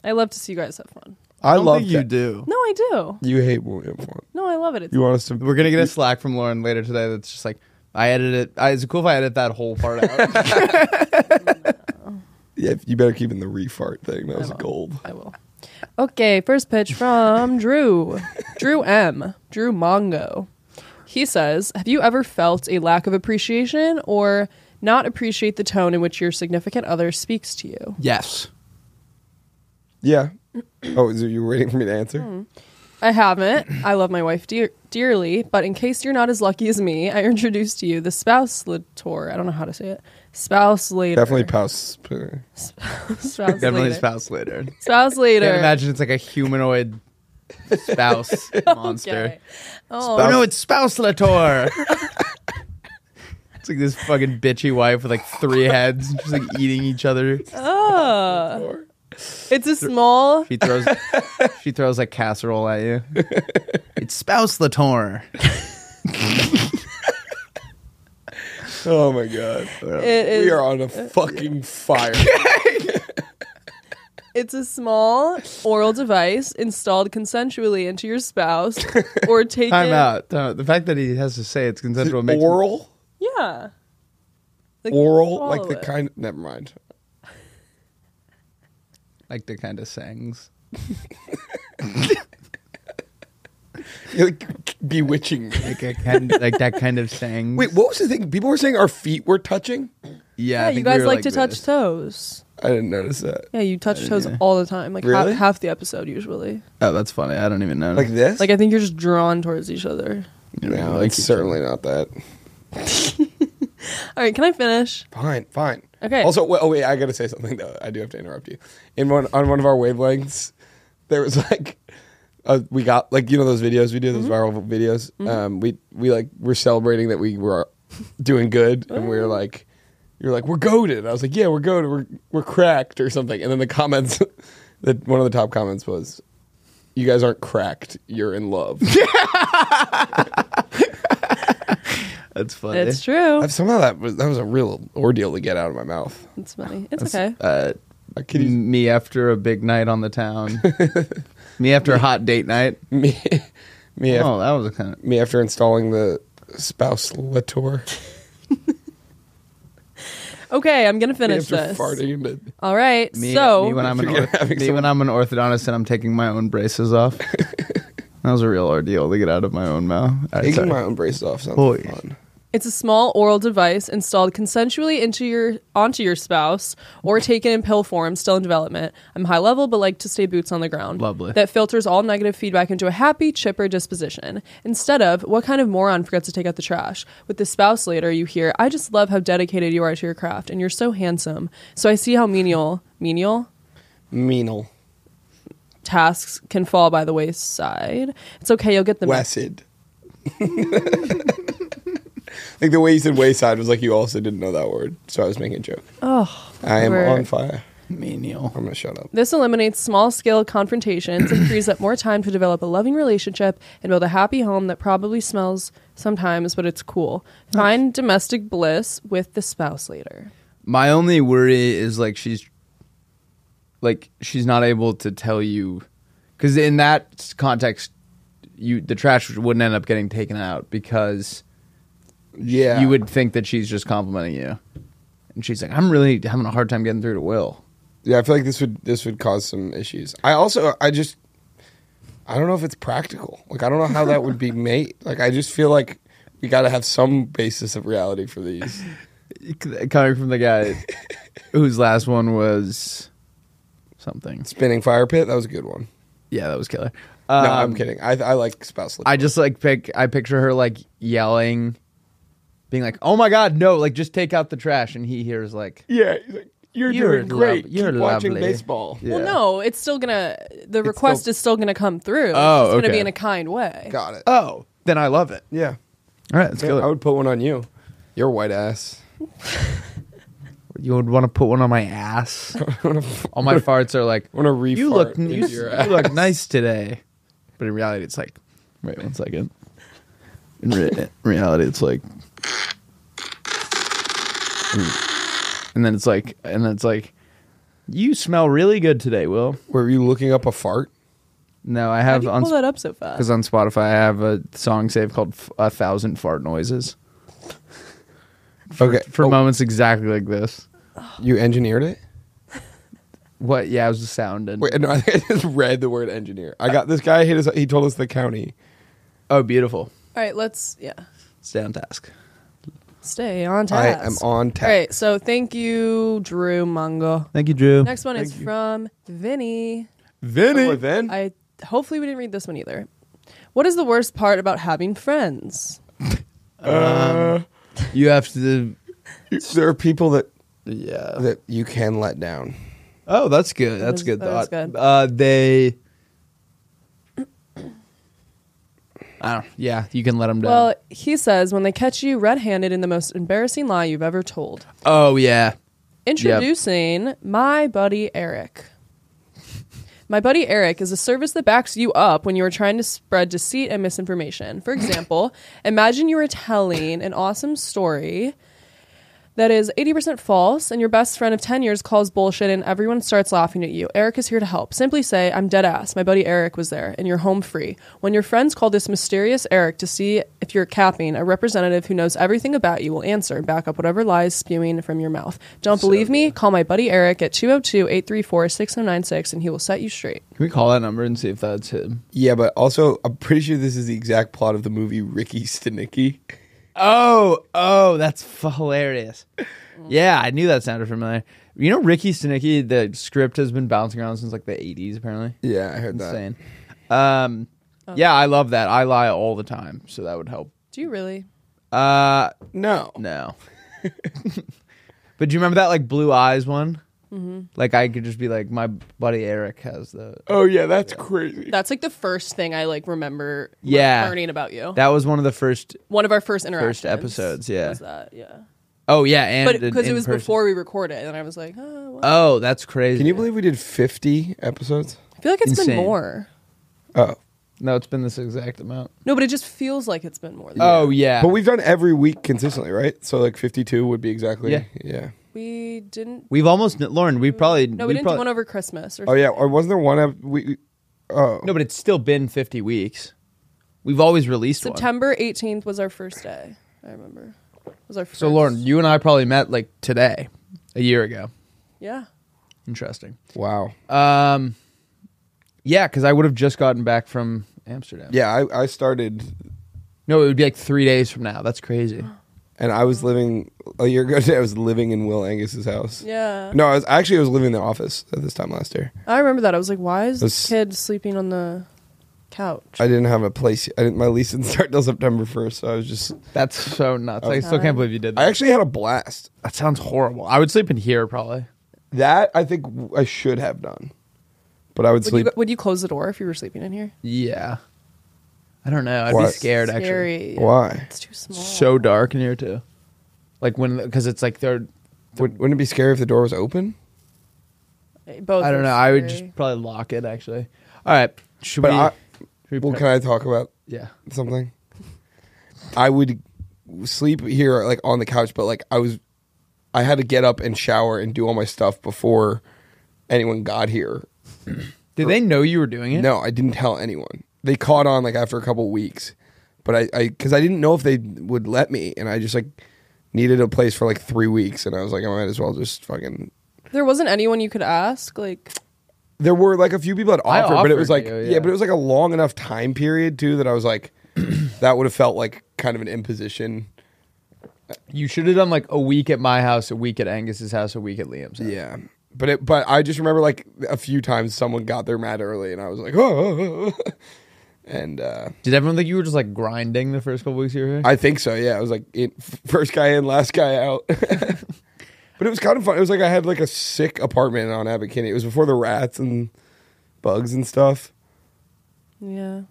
I love to see you guys have fun. I don't love think you that. do. No, I do. You hate William font. No, I love it. It's You want us to? We're gonna get a Slack from Lauren later today. That's just like I edited it. Is it cool if I edit that whole part out? Yeah, you better keep in the refart thing. That was will. gold. I will. Okay, first pitch from Drew. Drew M. Drew Mongo. He says, have you ever felt a lack of appreciation or not appreciate the tone in which your significant other speaks to you? Yes. Yeah. Oh, is it, you were waiting for me to answer? I haven't. I love my wife dearly, but in case you're not as lucky as me, I introduced to you the spouse lator. I don't know how to say it. Spouse later. Definitely spouse. Spouse Definitely later. spouse later. Spouse later. Can't imagine it's like a humanoid spouse monster. Okay. Oh, No, it's spouse lator. It's like this fucking bitchy wife with like 3 heads, just like eating each other. it's a small. She throws like casserole at you. It's spouse lator. Oh my god. It We is, are on a fucking fire. it's a small oral device installed consensually into your spouse or taken. Time out. The fact that he has to say it's consensual makes me- Oral? Yeah. Like, Oral? swallow Like the it. kind. Never mind. like the kind of sangs. You're like bewitching me. Like that kind of sangs. Wait, what was the thing? People were saying our feet were touching? Yeah, Yeah, I you think guys we were like to touch this. toes. I didn't notice that. Yeah, you touch toes yeah. all the time. Like Really? half the episode usually. Oh, that's funny. I don't even know. Like this? Like I think you're just drawn towards each other. No, like it's certainly not that. All right, can I finish? Fine. Okay. Also, wait, I gotta say something though. I do have to interrupt you. On one of our wavelengths, there was like, we got like those videos we do, those viral videos. We like we're celebrating that we were doing good, and we were like, you're like we're goated. I was like, yeah, we're goated. We're cracked or something. And then the comments, that one of the top comments was, you guys aren't cracked. You're in love. That's funny. It's true. Somehow that was a real ordeal to get out of my mouth. It's funny. It's okay. I could use Me after a big night on the town. Me after a hot date night. me after, Oh, that was a kind of. me after installing the spouse Latour. Okay, I'm gonna Me finish after this. farting into All right. Me so when I'm an You're having me some- when I'm an orthodontist and I'm taking my own braces off. That was a real ordeal to get out of my own mouth. All right, taking sorry. my own braces off sounds Boy. fun. it's a small oral device installed consensually onto your spouse or taken in pill form, still in development. I'm high level, but like to stay boots on the ground. Lovely. That filters all negative feedback into a happy, chipper disposition. Instead of, what kind of moron forgets to take out the trash? With the spouse later, you hear, I just love how dedicated you are to your craft, and you're so handsome. So I see how menial Menal. tasks can fall by the wayside. It's okay, you'll get them. Wested. Like the way you said wayside was like you also didn't know that word, so I was making a joke. Oh, I am we're- on fire. Menial. I'm gonna shut up. This eliminates small-scale confrontations and frees up more time to develop a loving relationship and build a happy home that probably smells sometimes, but it's cool. Find domestic bliss with the spouse later. My only worry is like she's not able to tell you, because in that context, the trash wouldn't end up getting taken out because Yeah, you would think that she's just complimenting you, and she's like, I'm really having a hard time getting through to Will. Yeah, I feel like this would cause some issues. I don't know if it's practical. Like I don't know how that would be made. Like I just feel like we got to have some basis of reality for these. Coming from the guy whose last one was something. Spinning fire pit, that was a good one. Yeah, that was killer. No, I'm kidding. I like spouse. I just like I picture her like yelling, being like, "Oh my god, no! Like just take out the trash," and he hears like, yeah. He's like, You're doing great. You're Keep watching lovely. baseball. Yeah. Well, no, it's still gonna. The request is still gonna come through. Oh, it's just gonna okay. be in a kind way. Got it. "Oh, then I love it." Yeah. All right, let's Yeah, go. I would put one on you. Your white ass. You would want to put one on my ass. All my farts are like, I want to refart "You look, into you, your you ass. look nice today," but in reality, it's like, wait 1 second. In reality, it's like, and then it's like, you smell really good today, Will. Were you looking up a fart? No, I How have do you on pull that up so fast? because on Spotify I have a song saved called 1,000 Fart Noises. Okay. For moments exactly like this. You engineered it? What? Yeah, it was the sound. And Wait, no, I think I just read the word engineer. I got this guy. He told us the county. oh, beautiful. All right, let's Stay on task. stay on task. I am on task. All right, so thank you, Drew Mungo. Thank you, Drew. Next one is from Vinny. Vinny. Oh, then? Hopefully we didn't read this one either. What is the worst part about having friends? You have to. There are people that Yeah. you can let down. Oh, that's good. That's good that is thought. good. They. I don't. Yeah, you can let them down. Well, he says when they catch you red-handed in the most embarrassing lie you've ever told. oh yeah. Introducing my buddy Eric. My buddy Eric is a service that backs you up when you are trying to spread deceit and misinformation. For example, imagine you are telling an awesome story that is 80% false and your best friend of 10 years calls bullshit and everyone starts laughing at you. Eric is here to help. Simply say, I'm dead ass. My buddy Eric was there and you're home free. When your friends call this mysterious Eric to see if you're capping, a representative who knows everything about you will answer and back up whatever lies spewing from your mouth. Don't believe me? Call my buddy Eric at 202-834-6096 and he will set you straight. Can we call that number and see if that's him? Yeah, but also I'm pretty sure this is the exact plot of the movie Ricky Stenicki. Oh, that's hilarious. Yeah, I knew that sounded familiar. You know, Ricky Stenicki, the script has been bouncing around since like the 80s, apparently. Yeah, I heard that. Insane. Yeah, I love that. I lie all the time, so that would help. Do you really? No. No. But do you remember that like Blue Eyes one? Mm-hmm. Like I could just be like, my buddy Eric has the. Oh yeah, that's crazy. That's like the first thing I like remember learning about you. That was one of our first interactions. episodes, yeah. Was that, yeah. Oh yeah, and But because it was person. before we recorded, and I was like, oh, what? Oh, that's crazy. Can you believe we did 50 episodes? I feel like it's Insane. been more. Oh. No, it's been this exact amount. No, but it just feels like it's been more. Than Oh yeah. But we've done every week consistently, right? So like 52 would be exactly. Yeah. We didn't. We've almost Lauren. We probably No, we didn't do one over Christmas. Or Oh yeah, or wasn't there one we? Oh No, but it's still been 50 weeks. We've always released one. September 18th was our first day. I remember. It was our first. So Lauren, you and I probably met like today, a year ago. Yeah. Interesting. wow. Yeah, because I would have just gotten back from Amsterdam. Yeah, I started, No, it would be like 3 days from now. That's crazy. and I was living a year ago today. I was living in Will Angus's house. Yeah. No, I was living in the office at this time last year. I remember that. I was like, why is this This- kid sleeping on the couch? I didn't have a place. My lease didn't start till September 1st, so I was just. That's so nuts. I still can't believe you did that. I actually had a blast. That sounds horrible. I would sleep in here probably. That I think I should have done, but I would sleep. Would you close the door if you were sleeping in here? Yeah. I don't know. I'd Why? be scared actually. Scary. Why? It's too small. So dark in here too. Like because it's like they're. Wouldn't it be scary if the door was open? Both. I don't are know. I would scary. just probably lock it actually. All right. Should But we? well, can I talk about Yeah. something? I would sleep here like on the couch, but like I had to get up and shower and do all my stuff before anyone got here. Did they know you were doing it? No, I didn't tell anyone. They caught on like after a couple weeks, but because I didn't know if they would let me, and I just like needed a place for like 3 weeks, and I was like, I might as well just fucking. There wasn't anyone you could ask, like. There were like a few people that I offered, but it was offered like you, yeah, yeah. but it was like a long enough time period too that I was like, that would have felt like kind of an imposition. You should have done like a week at my house, a week at Angus's house, a week at Liam's house. Yeah, but I just remember like a few times someone got there mad early, and I was like, oh. And Did everyone think you were just like grinding the first couple weeks you were here? I think so. Yeah, I was like first guy in, last guy out. But it was kind of fun. It was like I had like a sick apartment on Abbot Kinney. It was before the rats and bugs and stuff. Yeah.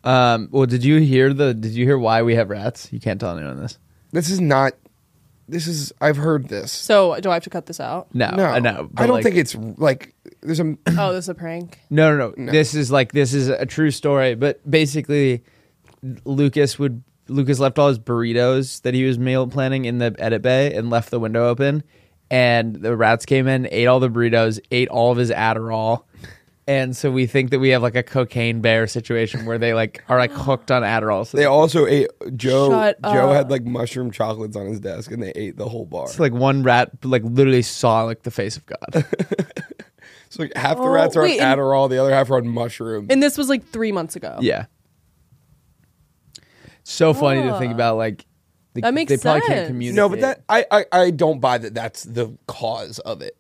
Well, did you hear why we have rats? You can't tell anyone this. I've heard this. So do I have to cut this out? No, No, I know. I don't think it's like there's a. Oh, this is a prank. No. This is a true story. But basically, Lucas left all his burritos that he was meal planning in the edit bay and left the window open. And the rats came in, ate all the burritos, ate all of his Adderall, And so we think that we have like a cocaine bear situation where they like are like hooked on Adderall. So They also ate Joe. Shut Joe up. had like mushroom chocolates on his desk, and they ate the whole bar. it's like one rat like literally saw like the face of God. So like half the rats are wait, on and- Adderall, the other half are on mushrooms. And this was like 3 months ago. Yeah. So funny to think about like That makes they probably can't sense. communicate. No, but that I don't buy that. That's the cause of it.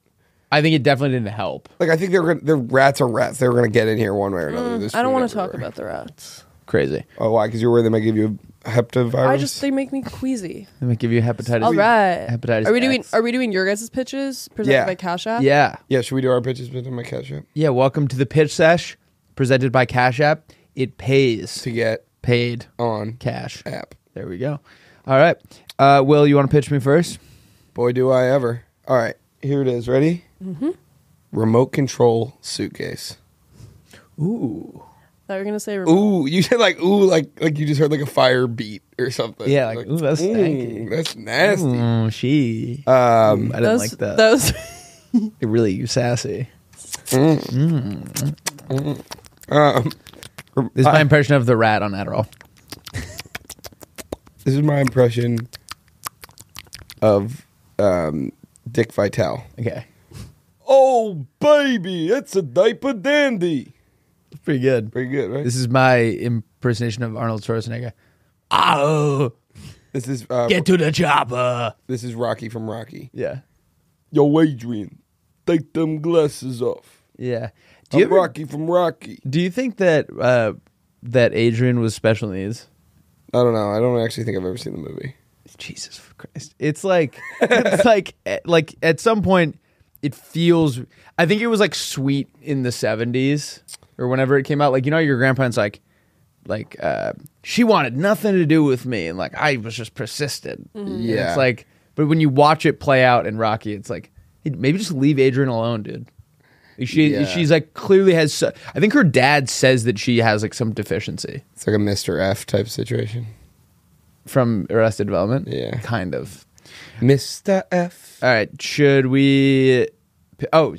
I think it definitely didn't help. Like I think the rats are rats. They were gonna get in here one way or another. There's I don't food want to talk everywhere. about the rats. Crazy. Oh, why? Because you're worried they might give you a heptavirus. They make me queasy. Let me give you hepatitis. All right. Hepatitis. Are we doing your guys' pitches presented Yeah. by Cash App? Yeah. Yeah, should we do our pitches on my catch up Yeah. Welcome to the pitch sesh presented by Cash App. It pays. to get Paid on cash. app? There we go. All right. Will, you want to pitch me first? Boy, do I ever! All right, here it is. Ready? Mm-hmm. Remote control suitcase. Ooh. Thought you were gonna say remote. Ooh, you said like ooh, like you just heard like a fire beat or something. Yeah, like, ooh, that's stanky. That's nasty. She. Um, I didn't like that. Those It really sassy. um, This is my impression of the rat on Adderall. This is my impression of Dick Vitale. Okay. Oh baby, it's a diaper dandy. It's pretty good. Pretty good, right? This is my impersonation of Arnold Schwarzenegger. Oh, This is get to the chopper. this is Rocky from Rocky. Yeah. Yo, Adrian, take them glasses off. Yeah. I'm Rocky from Rocky. Do you think that that Adrian was special needs? I don't know. I don't actually think I've ever seen the movie. Jesus Christ. It's like like at some point it feels I think it was like Sweet in the 70s or whenever it came out. Like, you know, your grandparents like she wanted nothing to do with me and like I was just persistent. Yeah. And it's like, but when you watch it play out in Rocky, it's like, hey, maybe just leave Adrian alone, dude. Like, she's like clearly has. I think her dad says that she has like some deficiency It's like a Mr. F type situation. from Arrested Development. Yeah. Kind of. Mr. F. All right. Should we? Oh,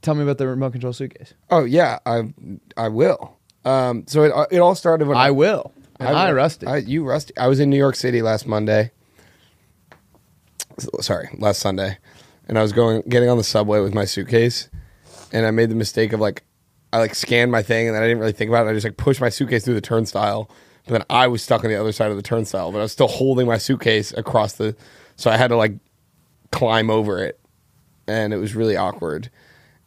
tell me about the remote control suitcase. Oh yeah, I will. So it all started when I will. Hi, Rusty. You Rusty. I was in New York City last Monday. Sorry, last Sunday, and I was getting on the subway with my suitcase, and I made the mistake of I scanned my thing, and then I didn't really think about it. I just pushed my suitcase through the turnstile, but then I was stuck on the other side of the turnstile, but I was still holding my suitcase across so I had to climb over it, and it was really awkward.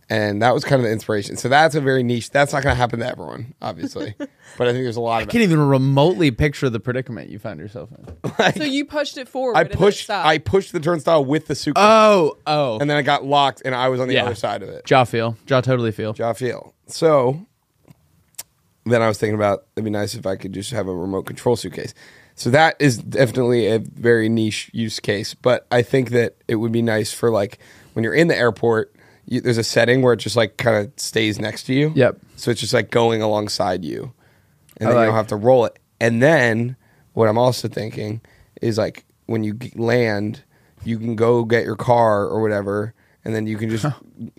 And that was kind of the inspiration. So that's a very niche. That's not going to happen to everyone, obviously. But I think there's a lot of I can't even remotely picture the predicament you found yourself in. So you pushed it forward. I and then it pushed stopped. the turnstile with the suitcase, Oh. and then I got locked, and I was on the Yeah. other side of it. Jaw totally feel. Jaw feel. So then I was thinking about it'd be nice if I could just have a remote control suitcase. So that is definitely a very niche use case. But I think that it would be nice for when you're in the airport. There's a setting where it just kind of stays next to you. Yep. So it's just going alongside you, and then I you don't like- have to roll it. And then what I'm also thinking is when you land, you can go get your car or whatever, and then you can just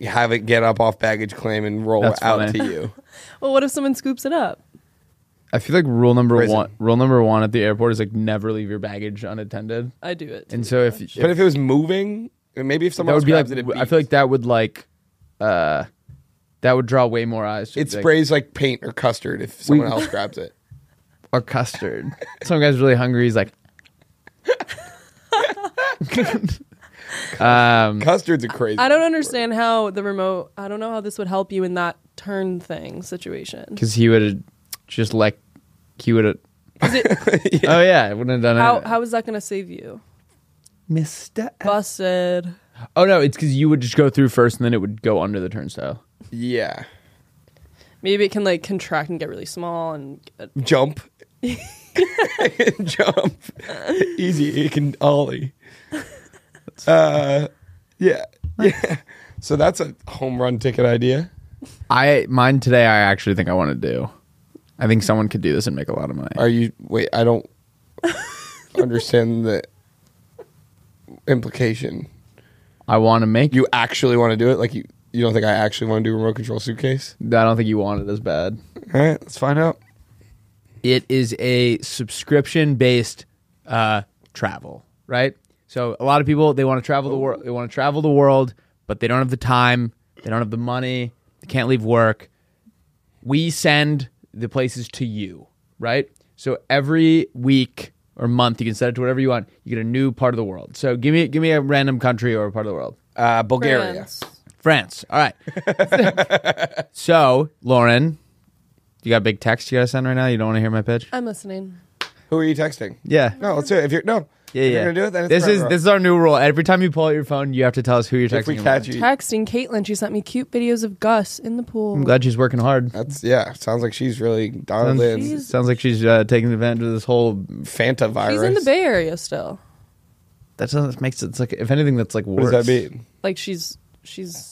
have it get up off baggage claim and roll That's it out funny. to you. Well, what if someone scoops it up? I feel like rule number Prison. one at the airport is never leave your baggage unattended. I do it. And so if But if it was moving, maybe if that someone would else be grabs like, it, it I feel like that would that would draw way more eyes. to it sprays like paint or custard if someone else grabs it. or custard. Some guy's really hungry. He's like, Custard's a crazy. I don't understand how the remote. I don't know how this would help you in that turn thing situation. because he would have just he would have. Is it, Oh yeah, it wouldn't have done it. how is that going to save you? Mr. Busted. Oh no, it's because you would just go through first, and then it would go under the turnstile. Yeah. Maybe it can contract and get really small and Jump. Jump. Easy. It can ollie. Yeah. Yeah. So that's a home run ticket idea. Mine today. I actually think I want to do. I think someone could do this and make a lot of money. Are you? Wait, I don't understand the implication. I want to make You actually want to do it? You don't think I actually want to do remote control suitcase? I don't think you want it as bad. All right, let's find out. It is a subscription-based travel, right? So a lot of people, they want to travel the world. They want to travel the world, but they don't have the time. They don't have the money. They can't leave work. We send the places to you, right? So every week or month, you can set it to whatever you want. You get a new part of the world. So give me a random country or a part of the world. Bulgaria. France. All right. So, Lauren, you got a big text you got to send right now? You don't want to hear my pitch? I'm listening. Who are you texting? Yeah. No, let's do it. If you're gonna do it, then it's this is our new rule. Every time you pull out your phone, you have to tell us who you're texting. If we catch you, Texting Caitlin. She sent me cute videos of Gus in the pool. I'm glad she's working hard. sounds like she's really dialed in. Sounds like she's taking advantage of this whole Fanta virus. She's in the Bay Area still. That makes it like, if anything, that's like worse. What does that mean? Like she's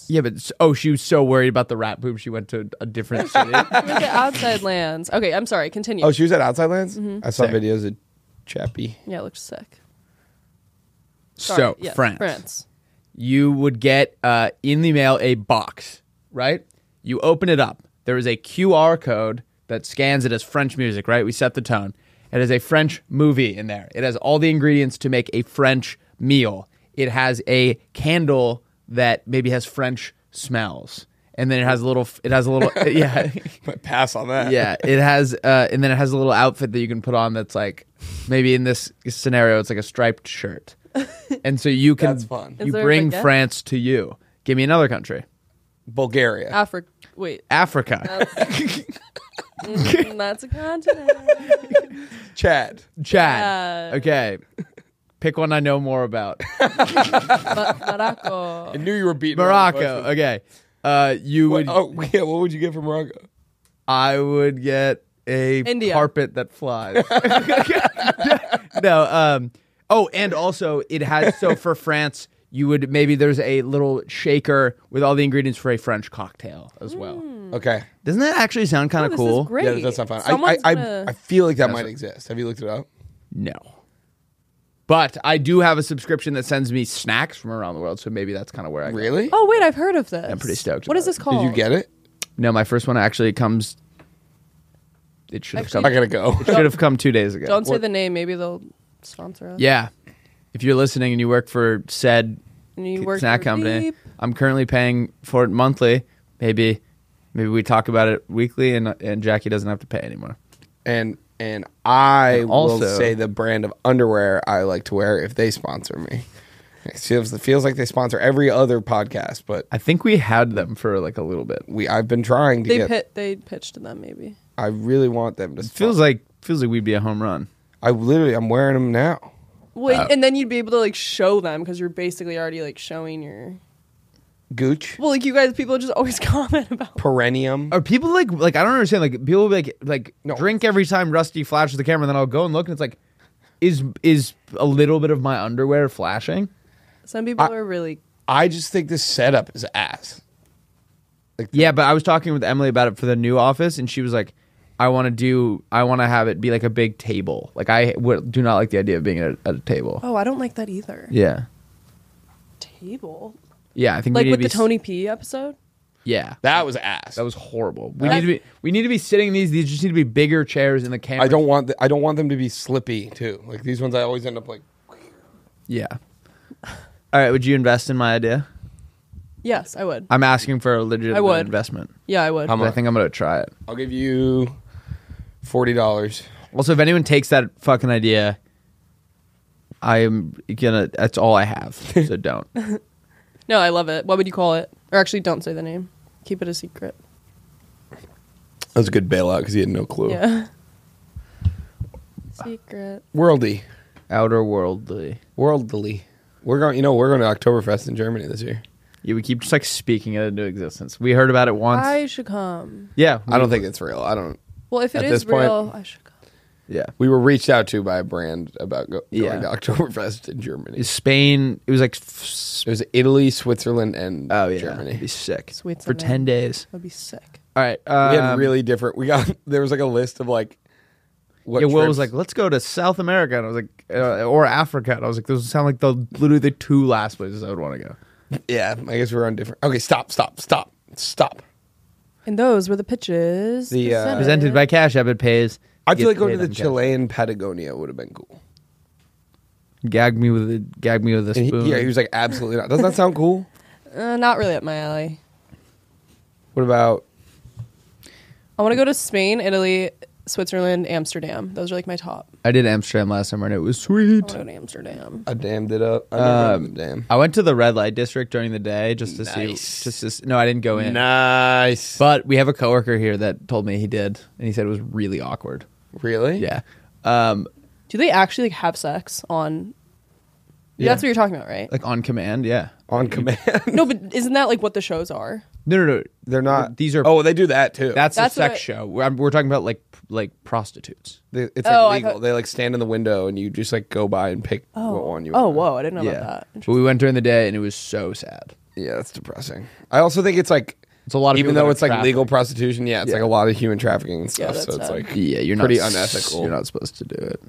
Yeah, but she was so worried about the rat poop, she went to a different city. She went to Outside Lands. Okay, I'm sorry. Continue. Oh, she was at Outside Lands? Mm-hmm. I saw Sick. videos of Chappie. Yeah, it looked sick. So, Sorry, yes, France. You would get in the mail a box, right? You open it up. There is a QR code that scans it as French music, right? We set the tone. It has a French movie in there. It has all the ingredients to make a French meal. It has a candle that maybe has French smells. And then it has a little yeah. Pass on that. Yeah, it has and then it has a little outfit that you can put on that's like, maybe in this scenario it's like a striped shirt. And so you can That's fun. you Is there bring a baguette? France to you. Give me another country. Bulgaria. Africa. Wait. Africa. That's a continent. Chad. Chad. Okay. Pick one I know more about. Morocco. I knew you were beating Morocco. Okay. You would What would you get from Morocco? I would get a India. carpet that flies. No, oh, and also it has, so for France, you would, maybe there's a little shaker with all the ingredients for a French cocktail as well. Okay. Doesn't that actually sound kind of This cool? is great. Yeah, that's not fun. Someone's I gonna- feel like that might exist. Have you looked it up? No. But I do have a subscription that sends me snacks from around the world, so maybe that's kind of where I go. Really? Oh wait, I've heard of this. I'm pretty stoked What about is this it. called? Did you get it? No, my first one actually comes. It should have Actually- come. I gotta go. It should have come 2 days ago. Don't say the name. Maybe they'll sponsor us. Yeah, if you're listening and you work for said And you work snack for company, Veep. I'm currently paying for it monthly. Maybe we talk about it weekly, and Jackie doesn't have to pay anymore. And I And also- will say the brand of underwear I like to wear if they sponsor me. It feels like they sponsor every other podcast, but I think we had them for like a little bit. I've been trying to They pitched to them maybe. I really want them to. It feels like we'd be a home run. I'm wearing them now. Wait, and then you'd be able to like show them because you're basically already like showing your. Gooch, Well, like you guys, people just always comment about. perennium. Are people like I don't understand, like people will be like No. drink every time Rusty flashes the camera, and then I'll go and look and it's like, is a little bit of my underwear flashing? Some people are really. I just think this setup is ass. Yeah, but I was talking with Emily about it for the new office, and she was like, I want to have it be like a big table. Like do not like the idea of being at a table. Oh, I don't like that either. Yeah. Table. Yeah, I think Like we need with to the be Tony P episode. Yeah. That was ass. That was horrible. We need to be sitting in these just need to be bigger chairs in the camera. I don't want them to be slippy too. Like these ones, I always end up like. Yeah. All right, would you invest in my idea? Yes, I would. I'm asking for a legitimate I would. investment. Yeah, I would. How But I much? think I'm going to try it. I'll give you $40. Also, if anyone takes that fucking idea, that's all I have. So don't. No, I love it. What would you call it? Or actually, don't say the name. Keep it a secret. That was a good bailout because he had no clue. Yeah. Secret. Worldy. Outer worldly. Worldly. We're going to Oktoberfest in Germany this year. Yeah, we keep just like speaking it into existence. We heard about it once. I should come. Yeah. I don't think it's real. I don't. Well, if it At is this point- real, I should come. Yeah. We were reached out to by a brand about going Yeah. to Oktoberfest in Germany. Is Spain, it was like, It was Italy, Switzerland, and Germany. It'd be sick. For Switzerland. 10 days. That'd be sick. All right. We had really different. There was like a list of like. What Yeah, Will was trips- like, let's go to South America. And I was like, or Africa. And I was like, those sound like literally the two last places I would want to go. Yeah, I guess we're on different. Okay, stop. And those were the pitches. Presented by Cash App. It pays. I feel Get like going paid to the on Cash App. Chilean Patagonia would have been cool. Gag me with a And spoon. he was like, absolutely not. Doesn't that sound cool? Not really up my alley. What about? I want to go to Spain, Italy, Switzerland, Amsterdam. Those are like my top. I did Amsterdam last summer and it was I sweet. want to go to Amsterdam. I damned it up. I never been to the dam. I went to the red light district during the day just to Nice. see. No, I didn't go in. Nice. But we have a coworker here that told me he did, and he said it was really awkward. Really? Yeah. Do they actually like have sex on? Yeah. That's what you're talking about, right? Like on command. Yeah. On command. No, but isn't that like what the shows are? No. They're not. These are. Oh, they do that too. That's a That's sex what- show. We're talking about like prostitutes. It's Oh, I like legal. thought- They like stand in the window and you just like go by and pick what one you want. Oh, whoa! I didn't know Yeah. about that. But we went during the day and it was so sad. Yeah, that's depressing. I also think it's like It's a lot of even people that though are it's like trafficked. legal prostitution. Yeah, it's Yeah. like a lot of human trafficking and Yeah, stuff. that's so it's sad. like Yeah, you're pretty not unethical. You're not supposed to do it.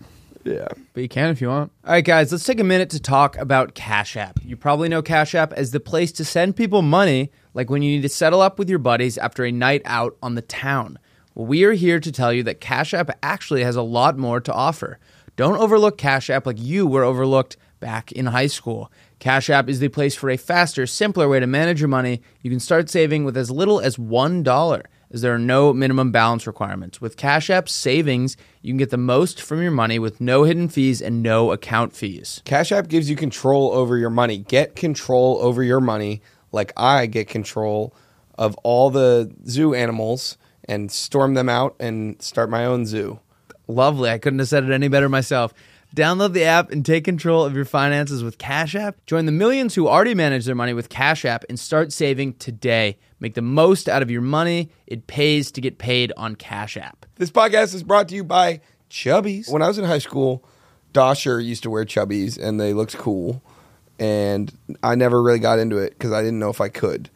yeah. But you can if you want. All right, guys, let's take a minute to talk about Cash App. You probably know Cash App as the place to send people money, like when you need to settle up with your buddies after a night out on the town. Well, we are here to tell you that Cash App actually has a lot more to offer. Don't overlook Cash App like you were overlooked back in high school. Cash App is the place for a faster, simpler way to manage your money. You can start saving with as little as $1, as there are no minimum balance requirements. With Cash App savings, you can get the most from your money with no hidden fees and no account fees. Cash App gives you control over your money. Get control over your money like I get control of all the zoo animals and storm them out and start my own zoo. Lovely. I couldn't have said it any better myself. Download the app and take control of your finances with Cash App. Join the millions who already manage their money with Cash App and start saving today. Make the most out of your money. It pays to get paid on Cash App. This podcast is brought to you by Chubbies. When I was in high school, Dosher used to wear Chubbies and they looked cool. And I never really got into it because I didn't know if I could.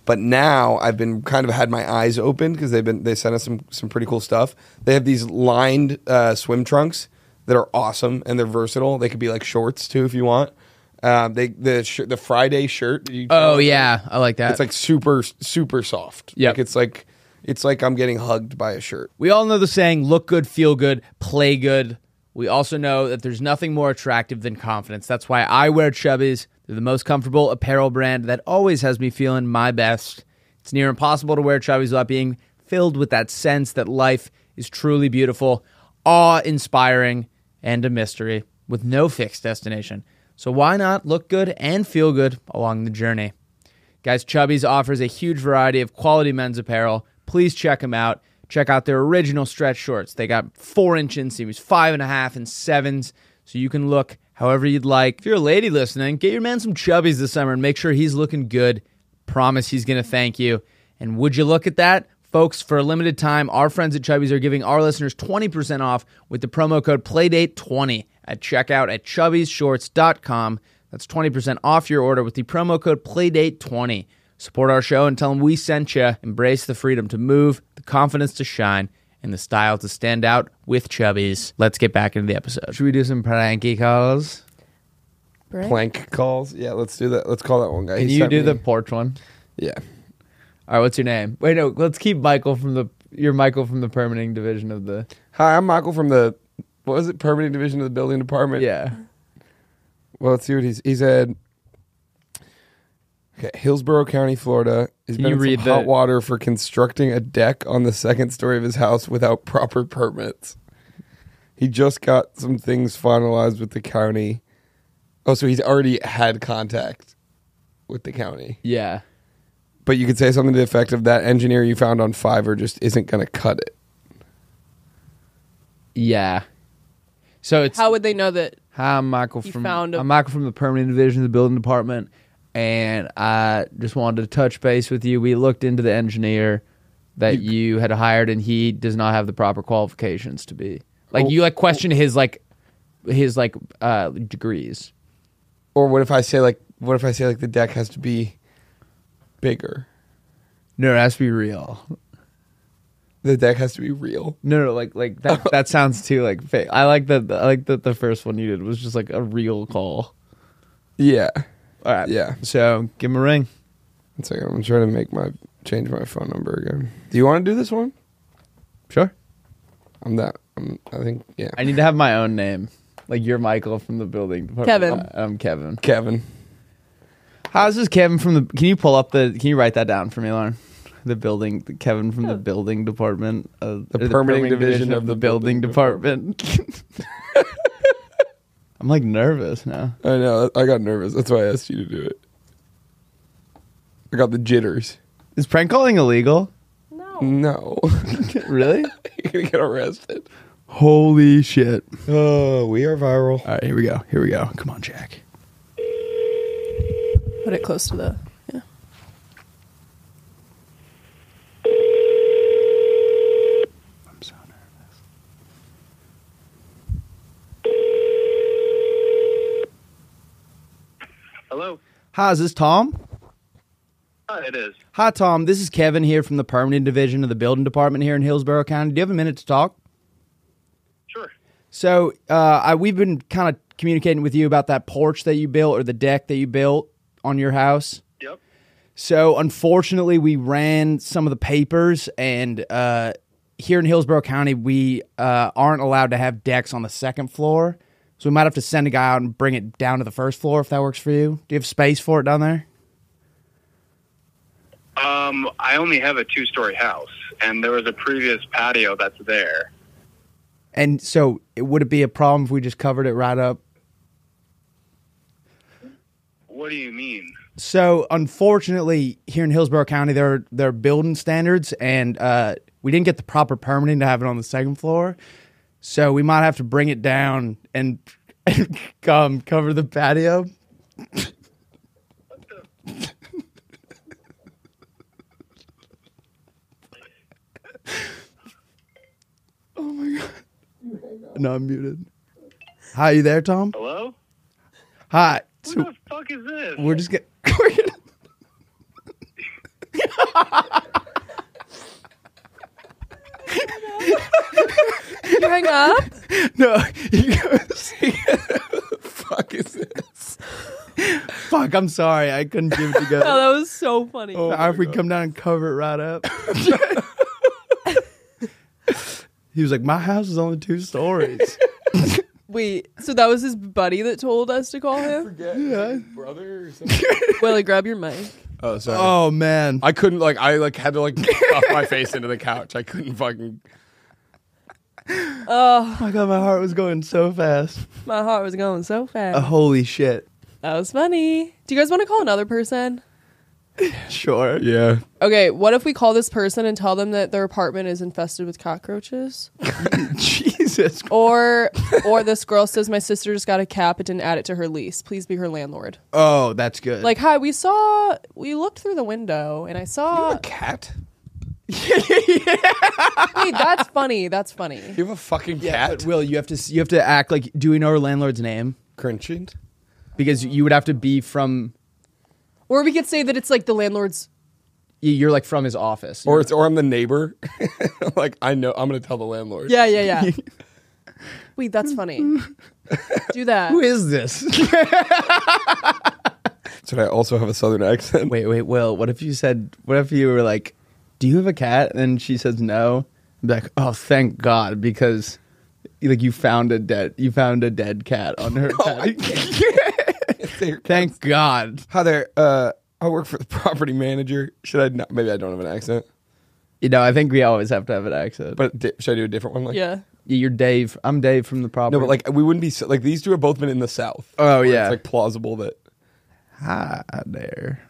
But now I've been kind of had my eyes opened because they sent us some pretty cool stuff. They have these lined swim trunks that are awesome and they're versatile. They could be like shorts too if you want. The Friday shirt. Oh, yeah. I like that. It's like super soft. Yep. Like it's like I'm getting hugged by a shirt. We all know the saying, look good, feel good, play good. We also know that there's nothing more attractive than confidence. That's why I wear Chubbies. They're the most comfortable apparel brand that always has me feeling my best. It's near impossible to wear Chubbies without being filled with that sense that life is truly beautiful, awe-inspiring, and a mystery with no fixed destination. So why not look good and feel good along the journey? Guys, Chubbies offers a huge variety of quality men's apparel. Please check them out. Check out their original stretch shorts. They got 4-inch inseams, 5.5 and 7s, so you can look however you'd like. If you're a lady listening, get your man some Chubbies this summer and make sure he's looking good. Promise he's going to thank you. And would you look at that? Folks, for a limited time, our friends at Chubbies are giving our listeners 20% off with the promo code PLAYDATE20 at checkout at chubbiesshorts.com. That's 20% off your order with the promo code PLAYDATE20. Support our show and tell them we sent you. Embrace the freedom to move, the confidence to shine, and the style to stand out with Chubbies. Let's get back into the episode. Should we do some pranky calls? Plank calls. Yeah, let's do that. Let's call that one guy. Can He you sent do me- the porch one? Yeah. All right, what's your name? Wait, no, let's keep Michael from the... You're Michael from the permitting division of the... Hi, I'm Michael from the what was it? Permitting division of the building department. Yeah. Well, let's see what he said. Okay, Hillsborough County, Florida is Can you been read some hot the- water for constructing a deck on the second story of his house without proper permits. He just got some things finalized with the county. Oh, so he's already had contact with the county. Yeah. But you could say something to the effect of that engineer you found on Fiverr just isn't going to cut it. Yeah. So it's... How would they know that? Hi, I'm Michael You from found a- I'm Michael from the permanent division of the building department, and I just wanted to touch base with you. We looked into the engineer that you had hired, and he does not have the proper qualifications to be like you like question his degrees. Or what if I say like the deck has to be bigger? No, it has to be real. The deck has to be real. No, like that. That sounds too like fake. I like that the first one you did was just like a real call. Yeah. All right. Yeah. So give him a ring. One second. I'm trying to change my phone number again. Do you want to do this one? Sure. I think, yeah. I need to have my own name. Like you're Michael from the building department. Kevin. I'm Kevin. Kevin. How's this Kevin from the... Can you write that down for me, Lauren? Kevin from the building department. The permitting division of the building department. I'm like nervous now. I know. I got nervous. That's why I asked you to do it. I got the jitters. Is prank calling illegal? No. Really? You're going to get arrested. Holy shit. Oh, we are viral. All right, here we go. Come on, Jack. Put it close to the... Yeah. I'm so nervous. Hello. Hi, is this Tom? It is. Hi, Tom. This is Kevin here from the permanent division of the building department here in Hillsborough County. Do you have a minute to talk? Sure. So we've been kind of communicating with you about that porch that you built or the deck that you built on your house. Yep. So unfortunately, we ran some of the papers, and here in Hillsborough County, we aren't allowed to have decks on the second floor. So we might have to send a guy out and bring it down to the first floor if that works for you. Do you have space for it down there? I only have a 2-story house, and there was a previous patio that's there. And so would it be a problem if we just covered it right up? What do you mean? So unfortunately, here in Hillsborough County, there are building standards, and we didn't get the proper permitting to have it on the second floor. So we might have to bring it down and cover the patio. Oh my god. No, I'm muted. Hi, you there, Tom? Hello? Hi. Who So the fuck is this? we're just getting... You hang up? No, he goes... Who the fuck is this? Fuck, I'm sorry. I couldn't keep it together. Oh, that was so funny. Sorry if we come down and cover it right up. He was like, my house is only 2 stories. Wait, so that was his buddy that told us to call him? Yeah. Brother or something? Willie, grab your mic. Oh, sorry. Oh, man. I couldn't, I had to, stuff my face into the couch. I couldn't fucking... Oh, my God, my heart was going so fast. my heart was going so fast. Holy shit. That was funny. Do you guys want to call another person? Sure. Yeah. Okay, what if we call this person and tell them that their apartment is infested with cockroaches? Jesus. Or this girl says, my sister just got a cat but didn't add it to her lease. Please be her landlord. Oh, that's good. Like, hi, we looked through the window and I saw... A cat? Wait, that's funny. That's funny. You have a fucking yeah, cat? but Will, you have to act like, do we know our landlord's name? Crunching? Because you would have to be from... Or we could say that it's like the landlord's... You're like from his office. Or I'm the neighbor. I know, I'm going to tell the landlord. Yeah. Wait, that's funny. Do that. Who is this? Should I also have a southern accent? Wait, Will, what if you were like, do you have a cat? And she says no. I'd be like, oh, thank God, because you found a dead cat on her patio. Thank God. Hi there. I work for the property manager. Should I not? Maybe I don't have an accent. I think we always have to have an accent. But should I do a different one? Yeah. You're Dave. I'm Dave from the property. No, but we wouldn't be these two have both been in the South. Oh, where yeah. It's plausible that. Hi there.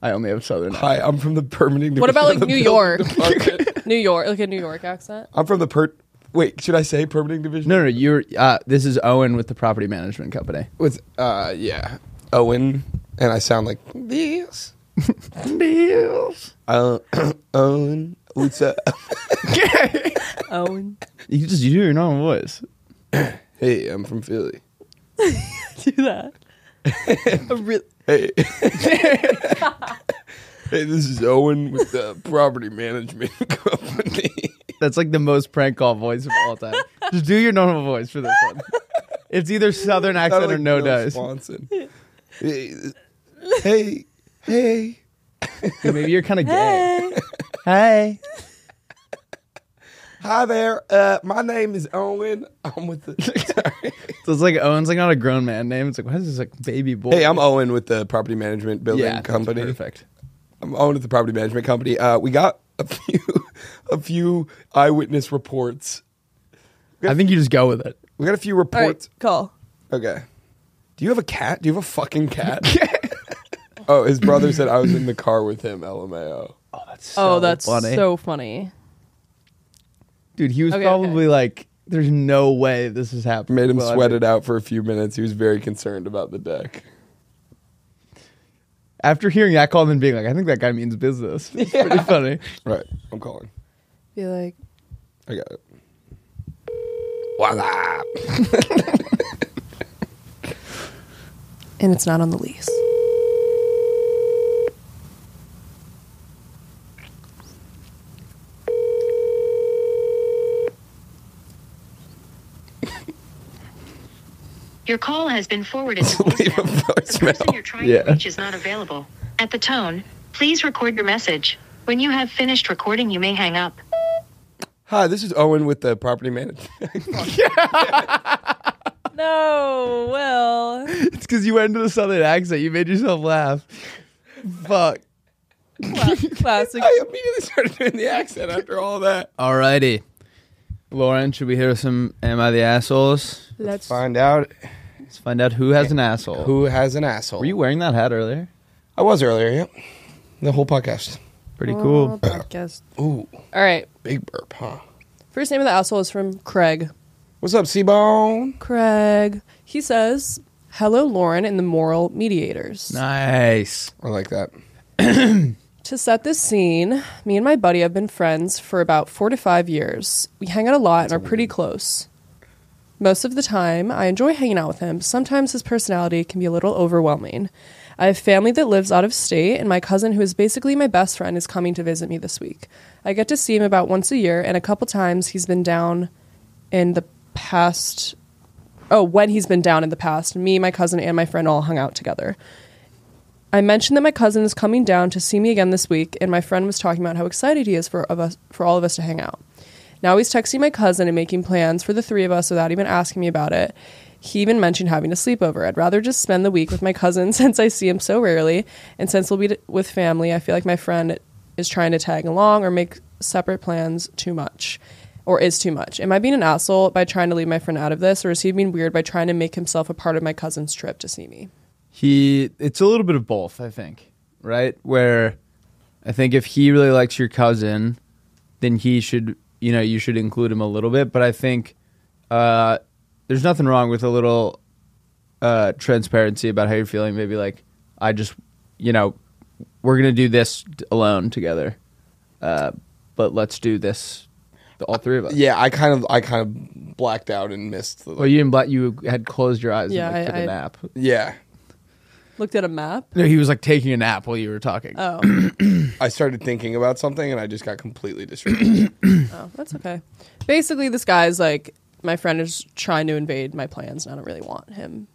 I only have Southern. Hi, I'm from the permitting. What about division of New the York? building department. New York, like a New York accent? I'm from the Wait, should I say permitting division? No, you're. This is Owen with the property management company. With Owen, and I sound like this. Deals. Owen, what's up? Owen. You do your normal voice. Hey, I'm from Philly. Do that. Hey. Hey, this is Owen with the property management company. That's like the most prank call voice of all time. Just do your normal voice for this one. It's either Southern accent or no dice. Swanson. Hey, Hey. Dude, maybe you're kind of gay. Hey. Hi there. My name is Owen. I'm with the. Sorry. So it's like Owen's like not a grown man name. It's like, why is this like baby boy? Hey, I'm Owen with the property management building yeah, company. Perfect. I'm Owen with the property management company. We got a few eyewitness reports. I think you just go with it. We got a few All right, reports. call. Okay. Do you have a cat? Do you have a fucking cat? Oh, his brother said I was in the car with him, LMAO. Oh, that's funny. So funny. Dude, he was Okay, probably like, there's no way this is happening. Made him Well, sweat it out for a few minutes. He was very concerned about the deck. After hearing that call and then being like, I think that guy means business. It's pretty funny. Right. I'm calling. Be like, I got it. Voila. and it's not on the lease. Your call has been forwarded to Leave a voicemail. The person voicemail. you're trying to reach is not available. At the tone, please record your message. When you have finished recording, you may hang up. Hi, this is Owen with the property management. No, well. It's because you went into the southern accent. You made yourself laugh. Fuck. Classic. I immediately started doing the accent after all that. Alrighty. Lauren, should we hear some Am I the Assholes? Let's Find out Let's find out who has an asshole. who has an asshole. Were you wearing that hat earlier? I was earlier, yep. The whole podcast. Pretty cool. podcast. Ooh, All right. big burp, huh? First name of the asshole is from Craig. What's up, C-Bone? Craig. He says, "Hello, Lauren and the moral mediators. Nice. I like that. To set this scene, me and my buddy have been friends for about 4 to 5 years. We hang out a lot and are pretty close. Most of the time, I enjoy hanging out with him. Sometimes his personality can be a little overwhelming. I have family that lives out of state, and my cousin, who is basically my best friend, is coming to visit me this week. I get to see him about once a year, and a couple times he's been down in the past. Oh, when he's been down in the past, me, my cousin, and my friend all hung out together. I mentioned that my cousin is coming down to see me again this week, and my friend was talking about how excited he is for all of us to hang out. Now he's texting my cousin and making plans for the 3 of us without even asking me about it. He even mentioned having a sleepover. I'd rather just spend the week with my cousin since I see him so rarely, and since we'll be with family, I feel like my friend is trying to tag along or make separate plans too much, or is too much. Am I being an asshole by trying to leave my friend out of this, or is he being weird by trying to make himself a part of my cousin's trip to see me? It's a little bit of both, I think, right? Where I think if he really likes your cousin, then he should, you should include him a little bit. But I think there's nothing wrong with a little transparency about how you're feeling. Maybe like, I just, we're going to do this alone together. But let's do this, all 3 of us. Yeah, I kind of blacked out and missed. Well, you didn't you had closed your eyes Yeah, and took I a nap. Yeah. Looked at a map? No, he was like taking a nap while you were talking. Oh. I started thinking about something and I just got completely distracted. Oh, that's okay. Basically, this guy's like, my friend is trying to invade my plans, and I don't really want him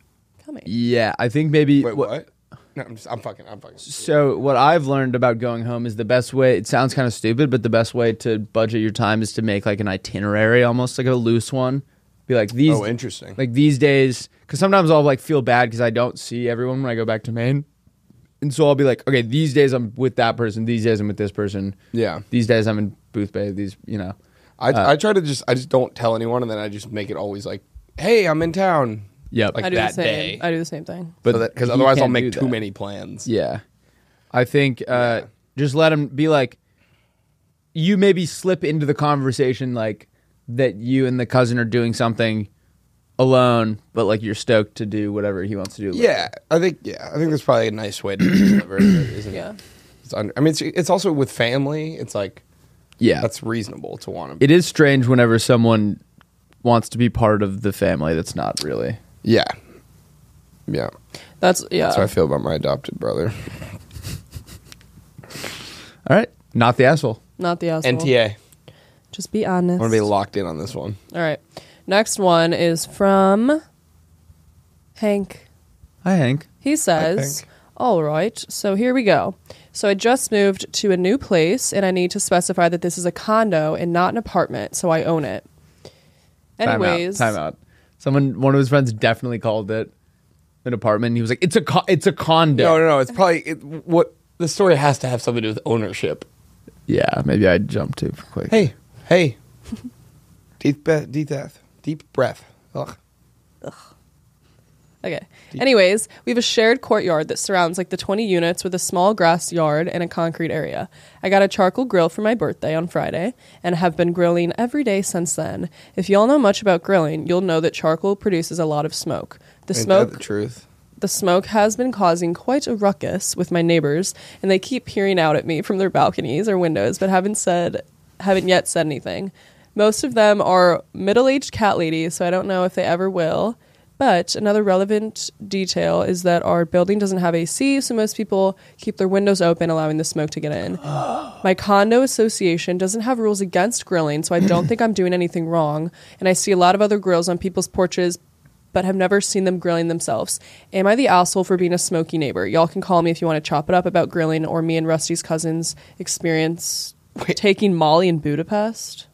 coming. Yeah, I think maybe... Wait, what? No, I'm fucking. So what I've learned about going home is the best way, it sounds kind of stupid, but the best way to budget your time is to make like an itinerary, almost like a loose one. Be like these. Oh, interesting. Like these days, because sometimes I'll like feel bad because I don't see everyone when I go back to Maine, and so I'll be like, okay, these days I'm with that person, these days I'm with this person. Yeah. These days I'm in Booth Bay. I try to I just don't tell anyone, and then I just make it always like, hey, I'm in town. Yep. Like I do that the same. day. I do the same thing. But Because he otherwise I'll can't make do too that. many plans. Yeah. I think just let him be like, you maybe slip into the conversation like that you and the cousin are doing something alone, but like you're stoked to do whatever he wants to do. Yeah, I think that's probably a nice way to deliver it, isn't Yeah. it? It's also with family. It's like, Yeah. that's reasonable to want to. It is strange whenever someone wants to be part of the family that's not really. Yeah. Yeah. That's That's how I feel about my adopted brother. All right. Not the asshole. not the asshole. NTA. Just be honest. I want to be locked in on this one. All right. Next one is from Hank. Hi, Hank. He says, All right, so here we go. So I just moved to a new place, and I need to specify that this is a condo and not an apartment, so I own it. Anyways, Time out. One of his friends definitely called it an apartment. And he was like, "It's a condo." No. It's probably what the story has to have something to do with ownership. Yeah, maybe I jumped too quick. Hey. Deep breath. Ugh. Okay. Anyways, we have a shared courtyard that surrounds like the 20 units with a small grass yard and a concrete area. I got a charcoal grill for my birthday on Friday and have been grilling every day since then. If y'all know much about grilling, you'll know that charcoal produces a lot of smoke. Ain't that the truth? The smoke has been causing quite a ruckus with my neighbors, and they keep peering out at me from their balconies or windows, but haven't yet said anything. Most of them are middle-aged cat ladies, so I don't know if they ever will. But another relevant detail is that our building doesn't have AC, so most people keep their windows open, allowing the smoke to get in. My condo association doesn't have rules against grilling, so I don't think I'm doing anything wrong. And I see a lot of other grills on people's porches, but have never seen them grilling themselves. Am I the asshole for being a smoky neighbor? Y'all can call me if you want to chop it up about grilling, or me and Rusty's cousin's experience taking Molly in Budapest.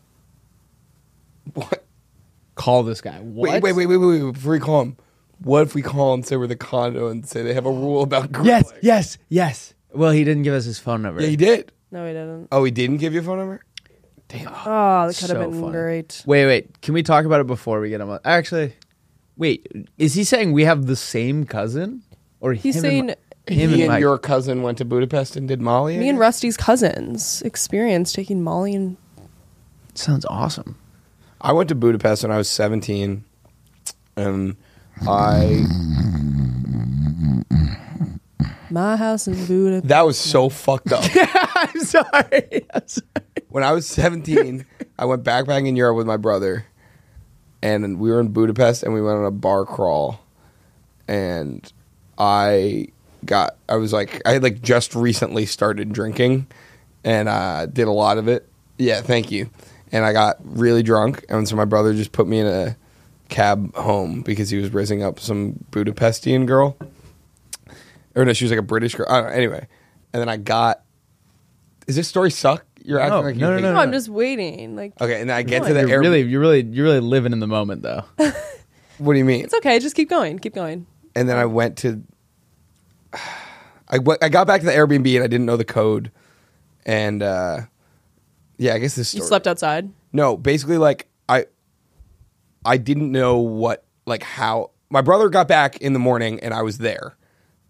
What? Call this guy. What? Wait. Before we call him, what if we call and say we're the condo and say they have a rule about grilling? Yes. Well, he didn't give us his phone number. Yeah, he did. No, he didn't. Oh, he didn't give you a phone number? Damn. Oh, that could have been funny. great. Wait. Can we talk about it before we get him on? Actually, wait. Is he saying we have the same cousin? Or He's him saying him He and and Mike? your cousin went to Budapest and did Molly? me and Rusty's cousins experience taking Molly and... Sounds awesome. I went to Budapest when I was 17, and My house in Budapest. that was so fucked up. I'm sorry. When I was 17, I went backpacking in Europe with my brother, and we were in Budapest, and we went on a bar crawl, and I had just recently started drinking, and did a lot of it. Yeah, thank you. And I got really drunk, and so my brother just put me in a cab home because he was raising up some Budapestian girl. Or no, she was like a British girl. I don't know. Anyway, and then I got... Does this story suck? You're acting like you hate No, it. I'm just waiting. Like, Okay, and then I get to the You're Airbnb. you're really living in the moment, though. What do you mean? it's okay. Just keep going. Keep going. And then I went to... I got back to the Airbnb, and I didn't know the code. And... yeah, I guess this story... You slept outside? No, basically, like, I didn't know how... My brother got back in the morning, and I was there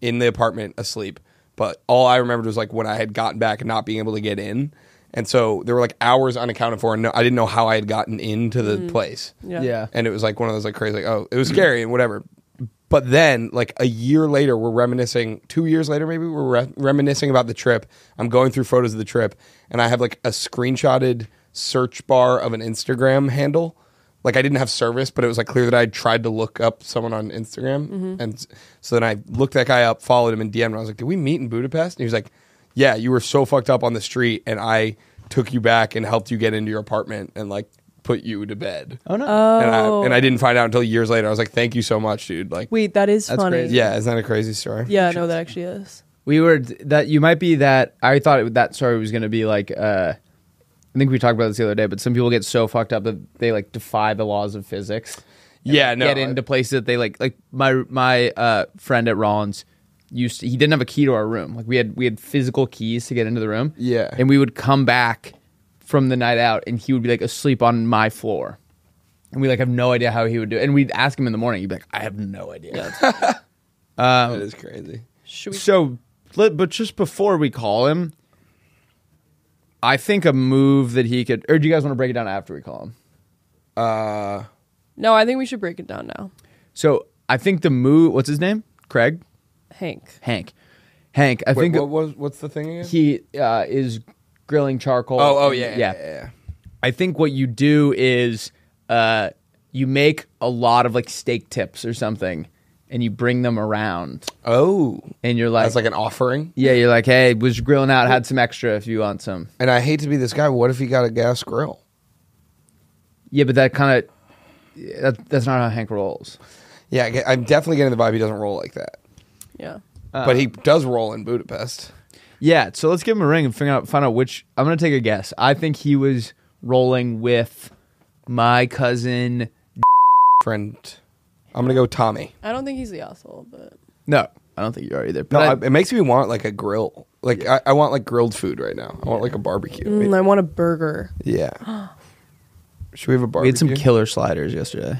in the apartment asleep. But all I remembered was, like, when I had gotten back and not being able to get in. And so there were, like, hours unaccounted for, and I didn't know how I had gotten into the place. Yeah. And it was, like, one of those, like, crazy, like, oh, it was scary and whatever. But then, like, a year later, we're reminiscing... 2 years later, maybe, we're reminiscing about the trip. I'm going through photos of the trip, and I have, like, a screenshotted search bar of an Instagram handle. Like, I didn't have service, but it was, like, clear that I tried to look up someone on Instagram. And so then I looked that guy up, followed him, and DM'd him. I was like, did we meet in Budapest? And he was like, yeah, you were so fucked up on the street, and I took you back and helped you get into your apartment and, like, put you to bed. Oh, no. And I didn't find out until years later. I was like, thank you so much, dude. Like, Wait, that is That's funny. crazy. yeah, isn't that a crazy story? Yeah, no, that actually is. We were... You might be that... I thought that story was going to be like... I think we talked about this the other day, but some people get so fucked up that they, like, defy the laws of physics. Yeah, no. Get into places that they, like my friend at Rollins... he didn't have a key to our room. Like, we had physical keys to get into the room. Yeah. And we would come back from the night out, and he would be, like, asleep on my floor. And we, like, have no idea how he would do it. And we'd ask him in the morning. He'd be like, I have no idea. That is crazy. Should we? So, but just before we call him, I think a move that he could... Or do you guys want to break it down after we call him? No, I think we should break it down now. So, I think the move... What's his name? Craig? Hank. Hank. I Wait, think what's the thing again? he is grilling charcoal. Oh, yeah. I think what you do is you make a lot of, like, steak tips or something, and you bring them around, Oh. and you're like... That's like an offering? Yeah, you're like, hey, was grilling out, had some extra if you want some. And I hate to be this guy, but what if he got a gas grill? Yeah, but that kind of... That's not how Hank rolls. Yeah, I'm definitely getting the vibe he doesn't roll like that. Yeah. But he does roll in Budapest. Yeah, so let's give him a ring and find out which. I'm gonna take a guess. I think he was rolling with my cousin. Friend. I'm gonna go Tommy. I don't think he's the asshole, but No, I don't think you are either. No, But it makes me want like a grill. Like I want like grilled food right now. I want like a barbecue. I want a burger. Yeah. Should we have a barbecue? we had some killer sliders yesterday.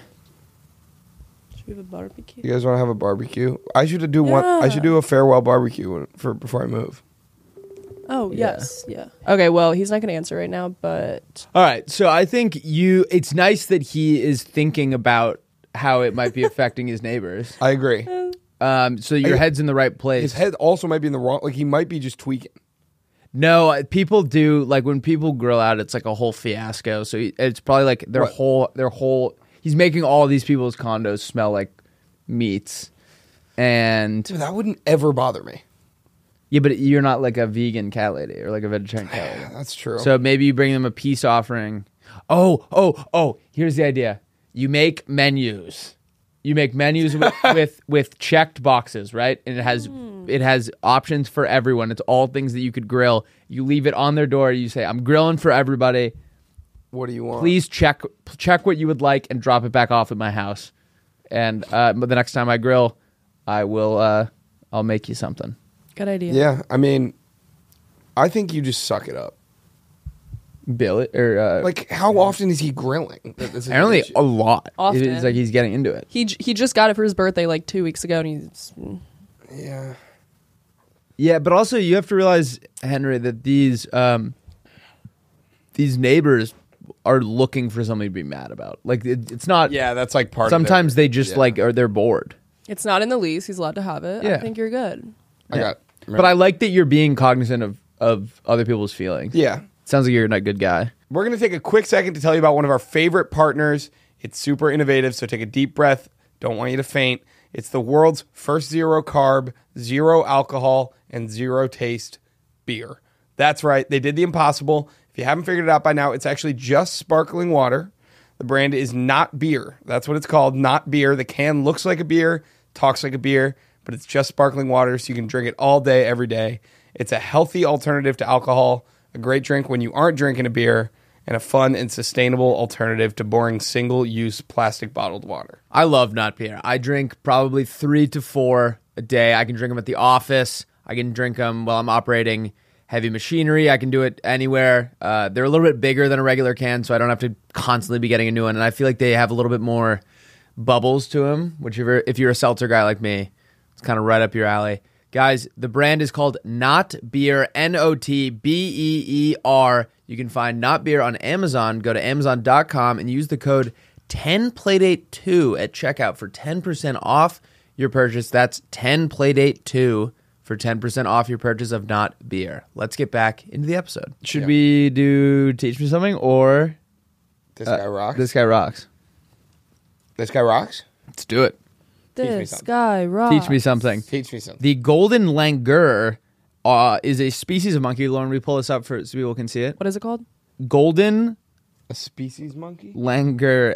Should we have a barbecue? You guys want to have a barbecue? I should do one. I should do a farewell barbecue before I move. Oh, yes. Yeah. Okay, well, he's not going to answer right now, but All right, so I think it's nice that he is thinking about how it might be affecting his neighbors. I agree. So your head's in the right place. His head also might be in the wrong. Like he might be just tweaking. No, people do like when people grill out. It's like a whole fiasco. So it's probably like their whole. He's making all these people's condos smell like meats, and Dude, that wouldn't ever bother me. yeah, but you're not like a vegan cat lady or like a vegetarian cat lady. That's true. So maybe you bring them a peace offering. Oh! Here's the idea: you make menus. You make menus with checked boxes, right? And it has options for everyone. It's all things that you could grill. You leave it on their door. You say, "I'm grilling for everybody. What do you want? Please check what you would like and drop it back off at my house. And the next time I grill, I will I'll make you something." good idea. Yeah, I mean, I think you just suck it up. Bill it or Like, how often is he grilling? apparently a lot. Often. It's like he's getting into it. He just got it for his birthday like 2 weeks ago, and he's Yeah. Yeah, but also you have to realize, Henry, that these neighbors are looking for something to be mad about. Like it's not. Yeah, that's like part Sometimes of they just they're bored. it's not in the lease. He's allowed to have it. Yeah. I think you're good. But I like that you're being cognizant of other people's feelings. Yeah. Sounds like you're a good guy. We're going to take a quick second to tell you about one of our favorite partners. It's super innovative, so take a deep breath. Don't want you to faint. It's the world's first zero carb, zero alcohol, and zero taste beer. That's right. They did the impossible. If you haven't figured it out by now, it's actually just sparkling water. The brand is Not Beer. That's what it's called, Not Beer. The can looks like a beer, talks like a beer, but it's just sparkling water, so you can drink it all day, every day. It's a healthy alternative to alcohol, a great drink when you aren't drinking a beer, and a fun and sustainable alternative to boring single-use plastic bottled water. I love Not Beer. I drink probably 3 to 4 a day. I can drink them at the office. I can drink them while I'm operating heavy machinery. I can do it anywhere. They're a little bit bigger than a regular can, so I don't have to constantly be getting a new one. And I feel like they have a little bit more bubbles to them, which if you're a seltzer guy like me, it's kind of right up your alley. Guys, the brand is called Not Beer, NOTBEER. You can find Not Beer on Amazon. Go to Amazon.com and use the code 10Playdate2 at checkout for 10% off your purchase. That's 10Playdate2 for 10% off your purchase of Not Beer. Let's get back into the episode. Should we do Teach Me Something or This guy rocks. This Guy Rocks? This guy rocks? Let's do it. me This something. guy rocks. Teach me something. Teach me something. The golden langur is a species of monkey. Lauren, we pull this up so people can see it. What is it called? Golden A species monkey? langur,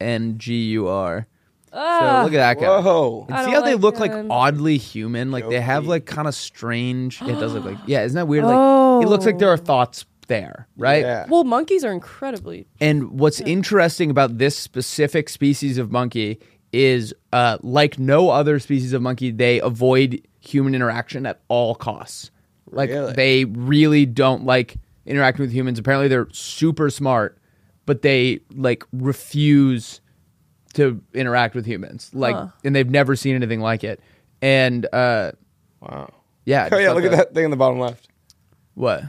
LANGUR. So look at that guy. Whoa. And I see don't how they like look like him. oddly human? Like they have like kind of strange. Yeah, it does look like. Yeah, isn't that weird? Like Oh. it looks like there are thoughts there, right? Yeah. Well, monkeys are incredibly. And what's interesting about this specific species of monkey is, like no other species of monkey, they avoid human interaction at all costs. Like Really? they really don't like interacting with humans. Apparently, they're super smart, but they like refuse to interact with humans. Like, and they've never seen anything like it. And Wow. yeah, Oh, yeah, look at that thing in the bottom left. What?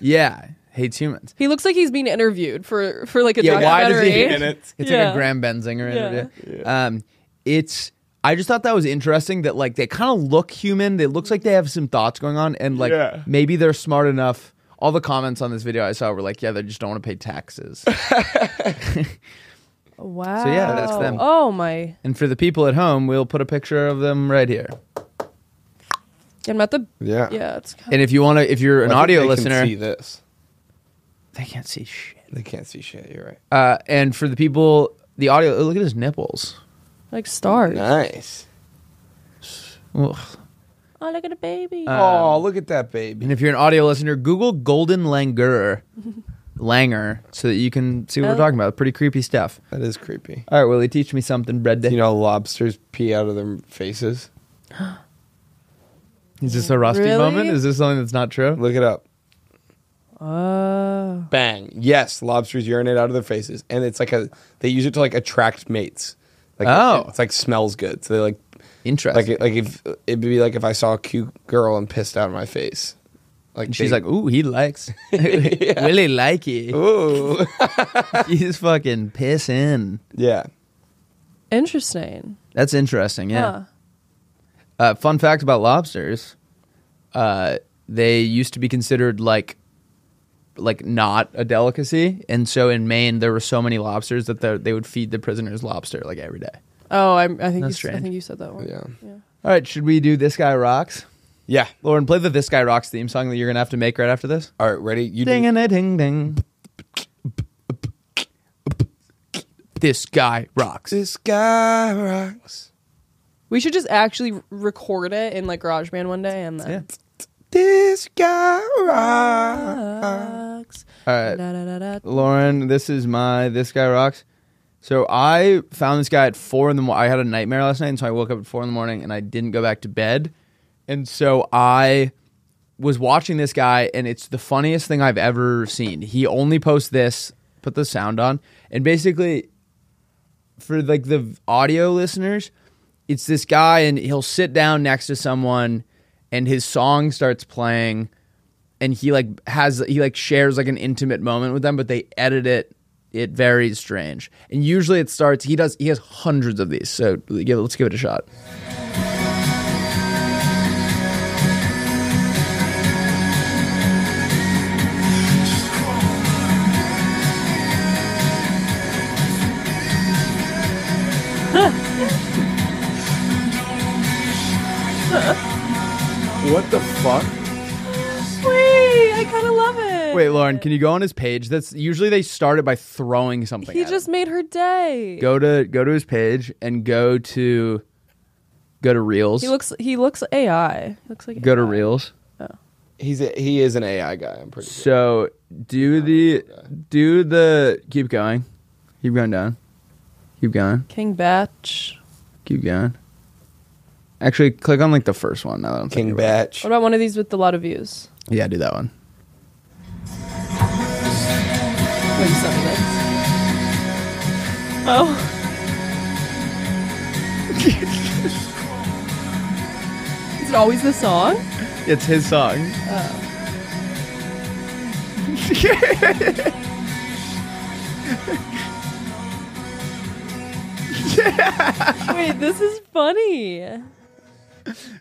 Yeah, hates humans. He looks like he's being interviewed for like a Yeah, why does he documentary. hate it? It's Yeah. like a Graham Benzinger Yeah. interview. I just thought that was interesting that like they kind of look human. They looks like they have some thoughts going on, and like maybe they're smart enough. All the comments on this video I saw were like, yeah, they just don't want to pay taxes. Wow. So, yeah, that's them. Oh my. And for the people at home, we'll put a picture of them right here. I'm at the. Yeah. Yeah, it's. And if you want to, if you're an I think audio they listener, can see this. they can't see shit. They can't see shit. You're right. And for the people, the audio, look at his nipples. Like stars. Nice. Ugh. Oh, look at a baby. Oh, look at that baby. And if you're an audio listener, Google Golden Langer, so that you can see what we're talking about. Pretty creepy stuff. That is creepy. All right, Willie, teach me something, bread. You know, lobsters pee out of their faces. Is this a rusty Really? moment? Is this something that's not true? Look it up. Bang. Yes, lobsters urinate out of their faces, and it's like they use it to like attract mates. Like it's like smells good, so they like Interesting. like if it'd be like if I saw a cute girl and pissed out of my face. Like And she's like, ooh, he likes. Really like it. ooh, He's fucking pissing. yeah. Interesting. That's interesting, yeah. Huh. Fun fact about lobsters. They used to be considered like not a delicacy. And so in Maine, there were so many lobsters that they would feed the prisoners lobster like every day. Oh, I think That's strange. I think you said that one. Yeah. All right, should we do This Guy Rocks? Yeah. Lauren, play the This Guy Rocks theme song that you're going to have to make right after this. All right, ready? You Ding do. and a ding ding. This guy rocks. This guy rocks. We should just actually record it in like GarageBand one day and then. Yeah. This guy rocks. All right. Da-da-da-da. Lauren, this is my This Guy Rocks. So I found this guy at 4 in the morning. I had a nightmare last night, and so I woke up at 4 in the morning, and I didn't go back to bed. And so I was watching this guy, and it's the funniest thing I've ever seen. He only posts this, put the sound on, and basically, for like the audio listeners, it's this guy, and he'll sit down next to someone, and his song starts playing, and he shares like an intimate moment with them, but they edit it. It very strange. And usually it starts, he has hundreds of these. So let's give it a shot. What the fuck? Wait, I kind of love it. Wait, Lauren, can you go on his page? That's usually they start it by throwing something. He at just him. made her day. Go to his page and go to Reels. He looks AI. He looks like Go to AI. Reels. He is an AI guy. I'm pretty sure. So do the keep going. Keep going down. Keep going. King Batch. Keep going. Actually, click on like the first one now that I'm thinking King about it. Batch. What about one of these with a lot of views? Yeah, do that one. What you sent me this? Oh. Is it always the song? It's his song. Wait, this is funny. Isn't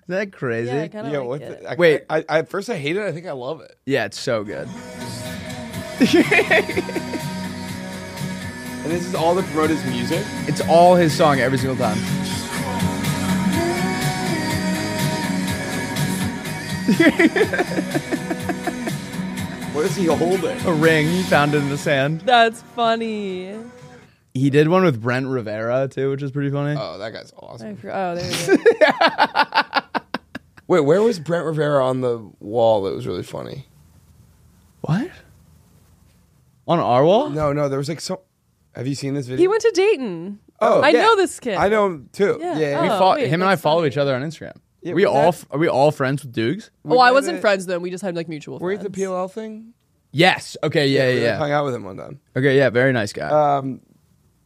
that crazy? Yeah, I kind of Yeah, like what it. the, Wait. I at first I hate it. I think I love it. Yeah, it's so good. And this is all to promote his music. It's all his song every single time. What is he holding? A ring, he found it in the sand. That's funny. He did one with Brent Rivera too, which is pretty funny. Oh, that guy's awesome. Oh, there you go. Wait, where was Brent Rivera on the wall that was really funny? What? On our wall? No, there was like so. Have you seen this video? He went to Dayton. Oh, I yeah. know this kid. I know him too. Yeah. Yeah. We Oh, wait, him and I that's follow funny. each other on Instagram. Yeah, Are we all friends with Dukes? Oh, I met wasn't at- friends with him. We just had like mutual Were you friends. at the PLL thing? Yes. Okay. We Yeah. hung out with him one time. Okay. Yeah. Very nice guy.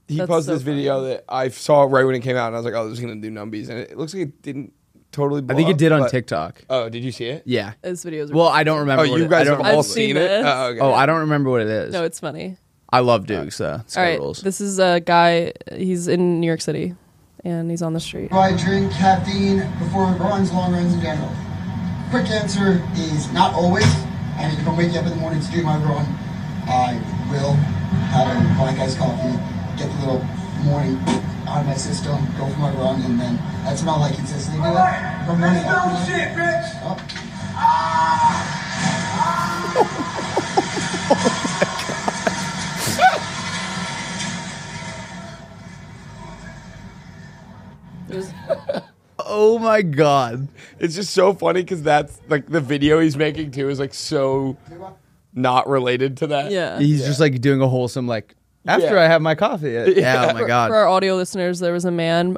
He That's posted so this video that I saw right when it came out, and I was like, "Oh, this is gonna do numbies," and it looks like it didn't totally. I Blow think it up, did on but- TikTok. Oh, did you see it? Yeah. This videos. Well, I don't remember. Oh, what you it- guys I have don't all remember- I've seen seen it. this. Oh, okay. Oh, I don't remember what it is. No, it's funny. I love Dukes. All Sky right, rules. this is a guy. He's in New York City, and he's on the street. Do I drink caffeine before runs, long runs in general? Quick answer is not always. And if I wake you up in the morning to do my run, I will have a black iced coffee, get the little morning out of my system, go for my run, and then that's when I'll like consistently do it. If I'm running after that- Oh. Oh my god. It's just so funny because that's like the video he's making too is like so not related to that. Yeah. He's just like doing a wholesome like after Yeah. I have my coffee. Yeah. Oh my god. For our audio listeners, there was a man,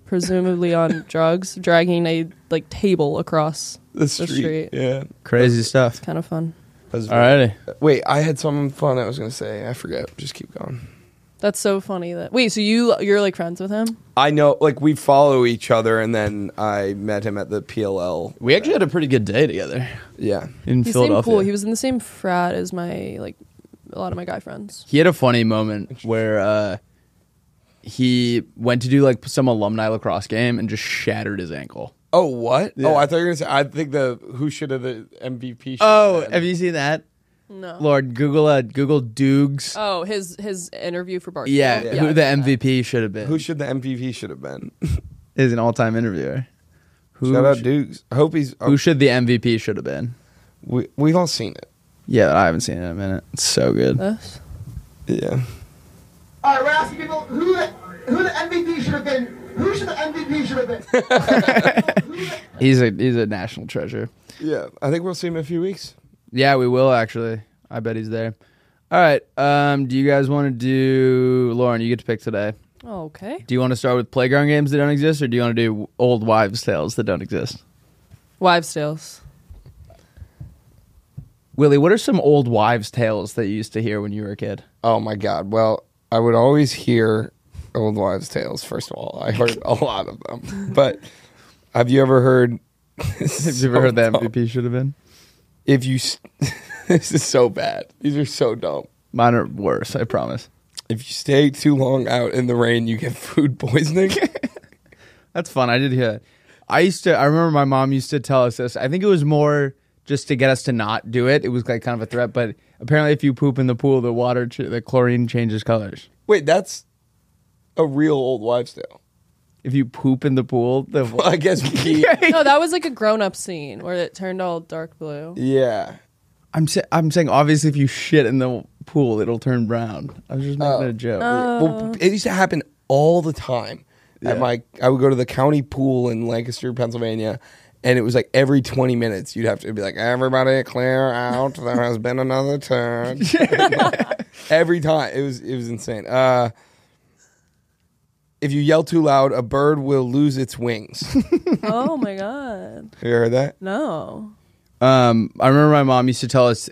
presumably on drugs, dragging a like table across The street. Yeah. Crazy stuff. Kind of fun. Alrighty. Wait, I had something fun I was gonna say. I forget. Just keep going. That's so funny. Wait, so you're like friends with him? I know, like we follow each other, and then I met him at the PLL. We actually had a pretty good day together Yeah. in He Philadelphia. seemed cool. He was in the same frat as my like a lot of my guy friends. He had a funny moment where he went to do like some alumni lacrosse game and just shattered his ankle. Oh, what? Yeah. Oh, I thought you were gonna say. I think who should have the MVP. should Oh, have been. have you seen that? No. Lord, Google Dukes. Oh, his interview for Barstool. Yeah, who the I've seen MVP should have been. Who should the MVP should have been? Is an all-time interviewer. Shout out Dukes. I hope he's. Who should the MVP should have been? We've all seen it. Yeah, I haven't seen it in a minute. It's so good. Us? Yeah. All right, we're asking people who the MVP should have been. Who should the MVP should have been? He's a national treasure. Yeah. I think we'll see him in a few weeks. Yeah, we will actually. I bet he's there. All right. Do you guys want to do Lauren? You get to pick today. Okay. Do you want to start with playground games that don't exist, or do you want to do old wives' tales that don't exist? Wives' tales. Willie, what are some old wives' tales that you used to hear when you were a kid? Oh my God. Well, I would always hear old wives' tales. First of all, I heard a lot of them. But have you ever heard? Have you ever heard the MVP should have been? If you, this is so bad. These are so dumb. Mine are worse, I promise. If you stay too long out in the rain, you get food poisoning. That's fun. I did hear that. I remember my mom used to tell us this. I think it was more just to get us to not do it. It was like kind of a threat, but apparently if you poop in the pool, the chlorine changes colors. Wait, that's a real old wives' tale. If you poop in the pool, Well, I guess we. No, that was like a grown-up scene where it turned all dark blue. Yeah. I'm saying obviously if you shit in the pool, it'll turn brown. I was just making a joke. Well, it used to happen all the time. Yeah. I would go to the county pool in Lancaster, Pennsylvania, and it was like every 20 minutes you'd have to be like, everybody clear out. There has been another turn. Every time. It was insane. If you yell too loud, a bird will lose its wings. Oh my god. Have you heard that? No. I remember my mom used to tell us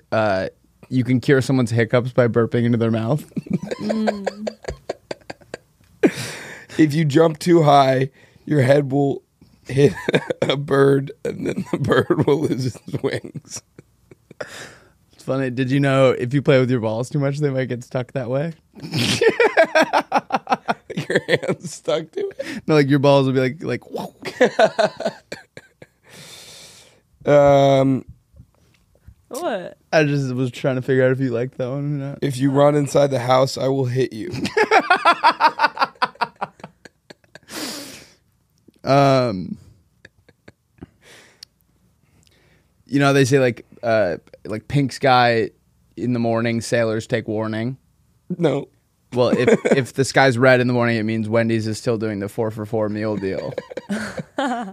you can cure someone's hiccups by burping into their mouth. If you jump too high, your head will hit a bird, and then the bird will lose its wings. It's funny. Did you know if you play with your balls too much, they might get stuck that way? Your hand's stuck to it. No, like your balls will be like whoa. What? I just was trying to figure out if you liked that one or not. If you run inside the house, I will hit you. You know, they say like pink sky in the morning, sailors take warning. No. Well, if the sky's red in the morning, it means Wendy's is still doing the 4-for-4 meal deal.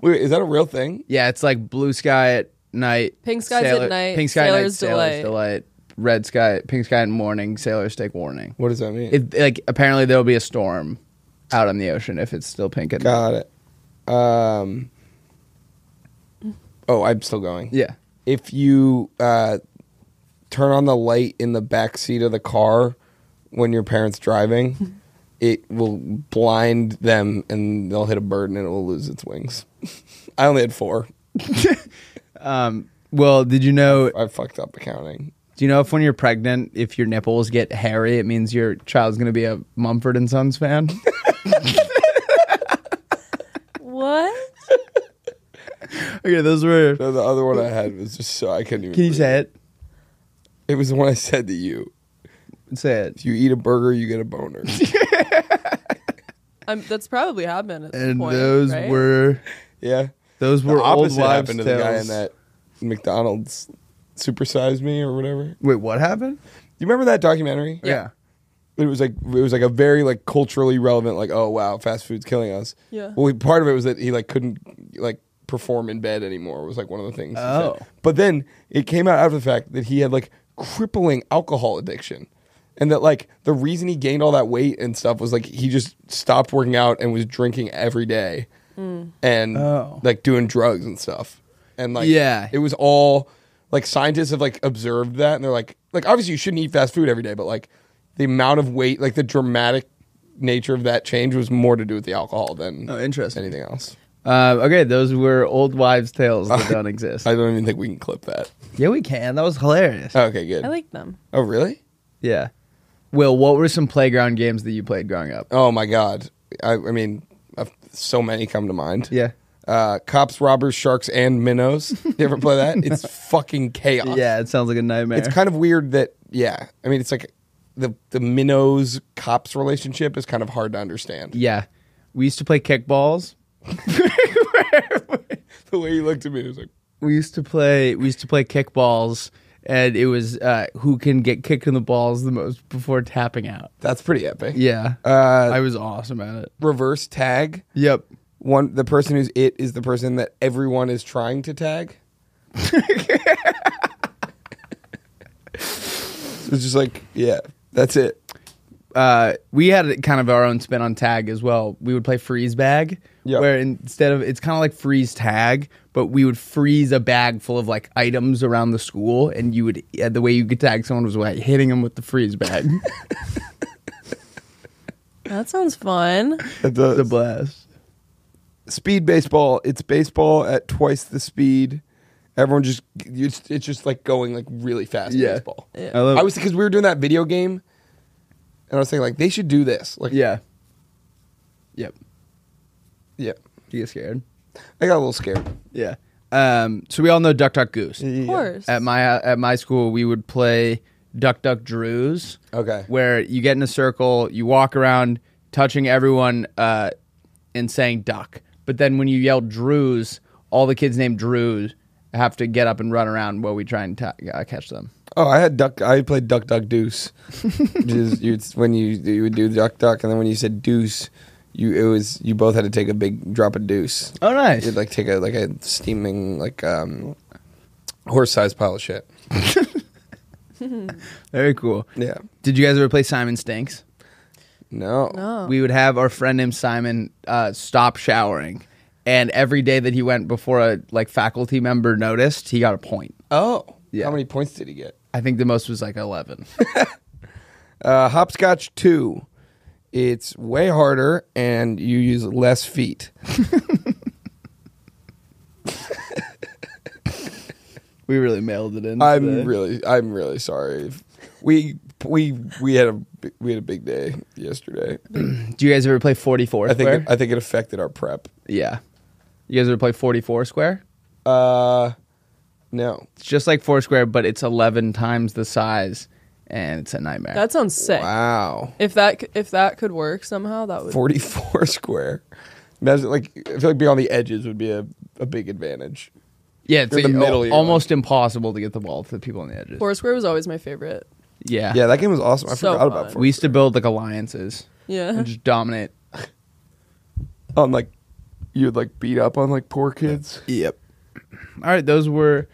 Wait, is that a real thing? Yeah, it's like blue sky at night. Pink skies at night, Pink sky sailor's at night, sailor's delight. Red sky, pink sky in the morning, sailors take warning. What does that mean? Like apparently there'll be a storm out on the ocean if it's still pink at night. Got it. Oh, I'm still going. Yeah. If you turn on the light in the back seat of the car when your parents driving, it will blind them and they'll hit a bird and it will lose its wings. I only had 4. Well, did you know? I fucked up accounting. Do you know if when you're pregnant, if your nipples get hairy, it means your child's going to be a Mumford and Sons fan? What? Okay, those were. No, the other one I had was just so I couldn't even. Can you read say it? It was the one I said to you. Say it. If you eat a burger, you get a boner. That's probably happened at some And point, those right? were Yeah. those The were old opposite wives' happened to the guy in tales. that McDonald's Supersize Me or whatever. Wait, what happened? You remember that documentary? Yeah. It was like a very like culturally relevant, like, oh wow, fast food's killing us. Yeah. Well, part of it was that he like couldn't like perform in bed anymore. It was like one of the things. He Oh. said. But then it came out after the fact that he had like crippling alcohol addiction. And that like the reason he gained all that weight and stuff was like he just stopped working out and was drinking every day and like doing drugs and stuff. And like it was all like scientists have like observed that and they're like obviously you shouldn't eat fast food every day, but like the amount of weight, like the dramatic nature of that change was more to do with the alcohol than interesting. anything else. Okay, those were old wives' tales that don't exist. I don't even think we can clip that. Yeah, we can. That was hilarious. Okay, good. I like them. Oh, really? Yeah. Will, what were some playground games that you played growing up? Oh my God. I mean, so many come to mind. Yeah. Cops, robbers, sharks, and minnows. You ever play that? It's fucking chaos. Yeah, it sounds like a nightmare. It's kind of weird that, I mean, it's like the minnows cops relationship is kind of hard to understand. Yeah. We used to play kickballs. The way you looked at me, it was like, We used to play kickballs, and it was who can get kicked in the balls the most before tapping out. that's pretty epic. Yeah. I was awesome at it. Reverse tag. Yep. The person who's it is the person that everyone is trying to tag. It's just like, that's it. We had kind of our own spin on tag as well. We would play freeze bag, where instead of it's kind of like freeze tag, but we would freeze a bag full of like items around the school, and you would the way you could tag someone was by hitting them with the freeze bag. That sounds fun. It does. It's a blast. Speed baseball. It's baseball at twice the speed. Everyone just it's just like going like really fast in baseball. Yeah. I was because we were doing that video game, and I was thinking like they should do this. Like Yep. yeah. You get scared. I got a little scared. Yeah. So we all know Duck Duck Goose. Of course. At my school, we would play Duck Duck Drews. Okay. Where you get in a circle, you walk around, touching everyone, and saying duck. But then when you yell Drews, all the kids named Drews have to get up and run around while we try and catch them. Oh, I played Duck Duck Deuce. Which is when you would do Duck Duck, and then when you said Deuce, you both had to take a big drop of Deuce. Oh, nice. You'd like take a steaming horse-sized pile of shit. Very cool. Yeah. Did you guys ever play Simon Stinks? No. We would have our friend named Simon stop showering, and every day that he went before a faculty member noticed, he got a point. Oh. Yeah. How many points did he get? I think the most was 11. Hopscotch 2. It's way harder, and you use less feet. We really mailed it in. I'm really sorry. We had a big day yesterday. Do you guys ever play 44 Square? I think it affected our prep. Yeah. You guys ever play 44 Square? No. It's just like Foursquare, but it's 11 times the size, and it's a nightmare. That sounds sick. Wow. If that could work somehow, that would. 44 Square. Imagine, I feel like being on the edges would be a big advantage. Yeah, it's in the middle, almost impossible to get the ball to the people on the edges. Foursquare was always my favorite. Yeah. Yeah, that game was awesome. I So forgot about fun. Foursquare. We used to build alliances Yeah. and just dominate. On you would beat up on poor kids. Yep. All right, those were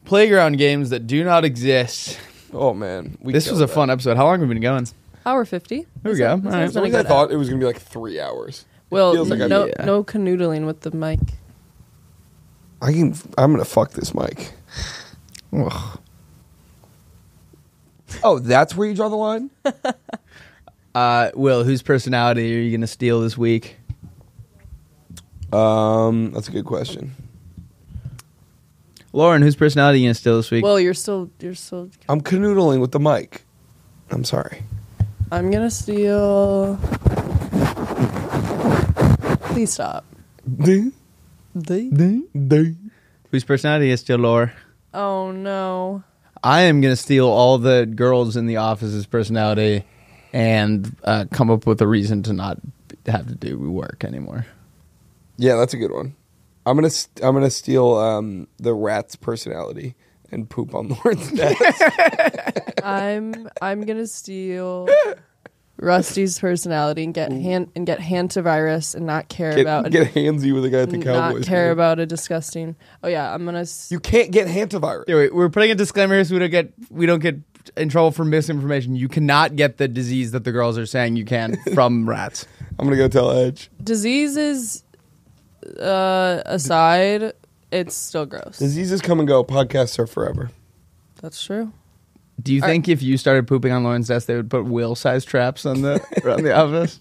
playground games that do not exist. Oh man, This was a fun episode. How long have we been going? Hour 50. There we go. All right. Sounds like I good. thought it was gonna be 3 hours. Well, Feels like no yeah. no canoodling with the mic. I'm gonna fuck this mic. Ugh. Oh, that's where you draw the line? Will, whose personality are you going to steal this week? That's a good question. Lauren, whose personality are you going to steal this week? Well, you're still. I'm canoodling with the mic. I'm sorry. I'm gonna steal. Please stop. Ding, The. ding. Whose personality are you going to steal, Laura? Oh no. I am going to steal all the girls in the office's personality and come up with a reason to not have to do work anymore. Yeah, that's a good one. I'm gonna steal the rat's personality and poop on Lauren's desk. I'm gonna steal Rusty's personality and get hantavirus and not care about get handsy with the guy at the Cowboys. Not care about a disgusting. Oh yeah, I'm gonna. You can't get hantavirus. Yeah, wait, we're putting a disclaimer here so we don't get in trouble for misinformation. You cannot get the disease that the girls are saying you can from rats. I'm gonna go tell Edge. Diseases aside, it's still gross. Diseases come and go. Podcasts are forever. That's true. Do you think if you started pooping on Lauren's desk, they would put wheel-sized traps on around the office?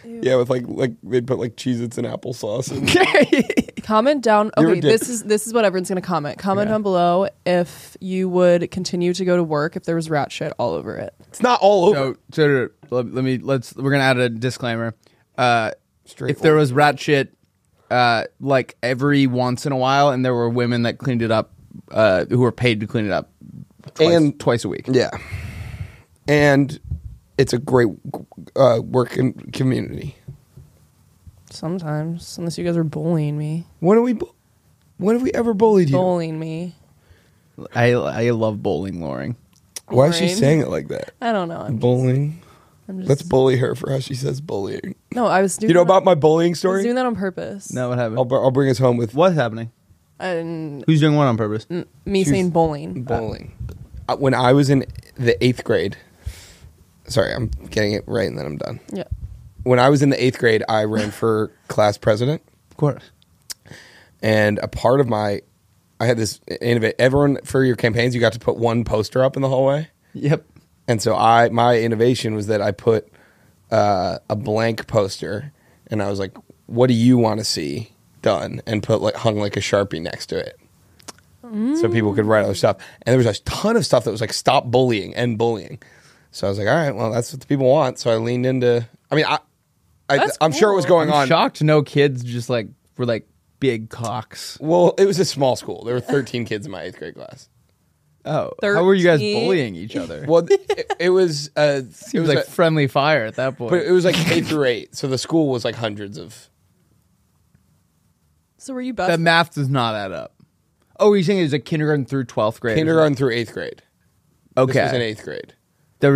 Yeah, with like they'd put like Cheez-Its and applesauce. And Comment down. You're Okay, this is what everyone's gonna comment. Comment down below if you would continue to go to work if there was rat shit all over it. it's not all over. So we're gonna add a disclaimer. If there was rat shit, like every once in a while, and there were women that cleaned it up, who were paid to clean it up, twice a week. Yeah, and it's a great working community. Sometimes, unless you guys are bullying me. When have we ever bullied you? Bullying me. I love bowling, Lauren. Why is she Lauren? saying it like that? I don't know. I'm Bullying. just, Let's bully her for how she says bullying. No, I was doing. You know that- about my bullying I was story? doing that on purpose. No, what happened? I'll bring us home with What's happening? And Who's doing what on purpose? me saying bowling. bullying. When I was in the 8th grade, sorry, I'm getting it right and then I'm done. Yeah. When I was in the 8th grade, I ran for class president. Of course. And a part of I had this everyone for your campaigns, you got to put one poster up in the hallway. Yep. And so my innovation was that I put a blank poster, and I was like, "What do you want to see done?" And hung like a Sharpie next to it, so people could write other stuff. And there was a ton of stuff that was like, "Stop bullying," and bullying. So I was like, "All right, well, that's what the people want." So I leaned into. I mean, I'm sure it was going I'm on. shocked no kids just were big cocks. Well, it was a small school. There were 13 kids in my 8th grade class. Oh, how were you guys 13? bullying each other? Well, it was it was like friendly fire at that point. but it was like K through 8, so the school was like hundreds of. So were you best? that math does not add up. Oh, you're saying it was like kindergarten through 12th grade? Kindergarten through 8th grade. Okay. This was in 8th grade. There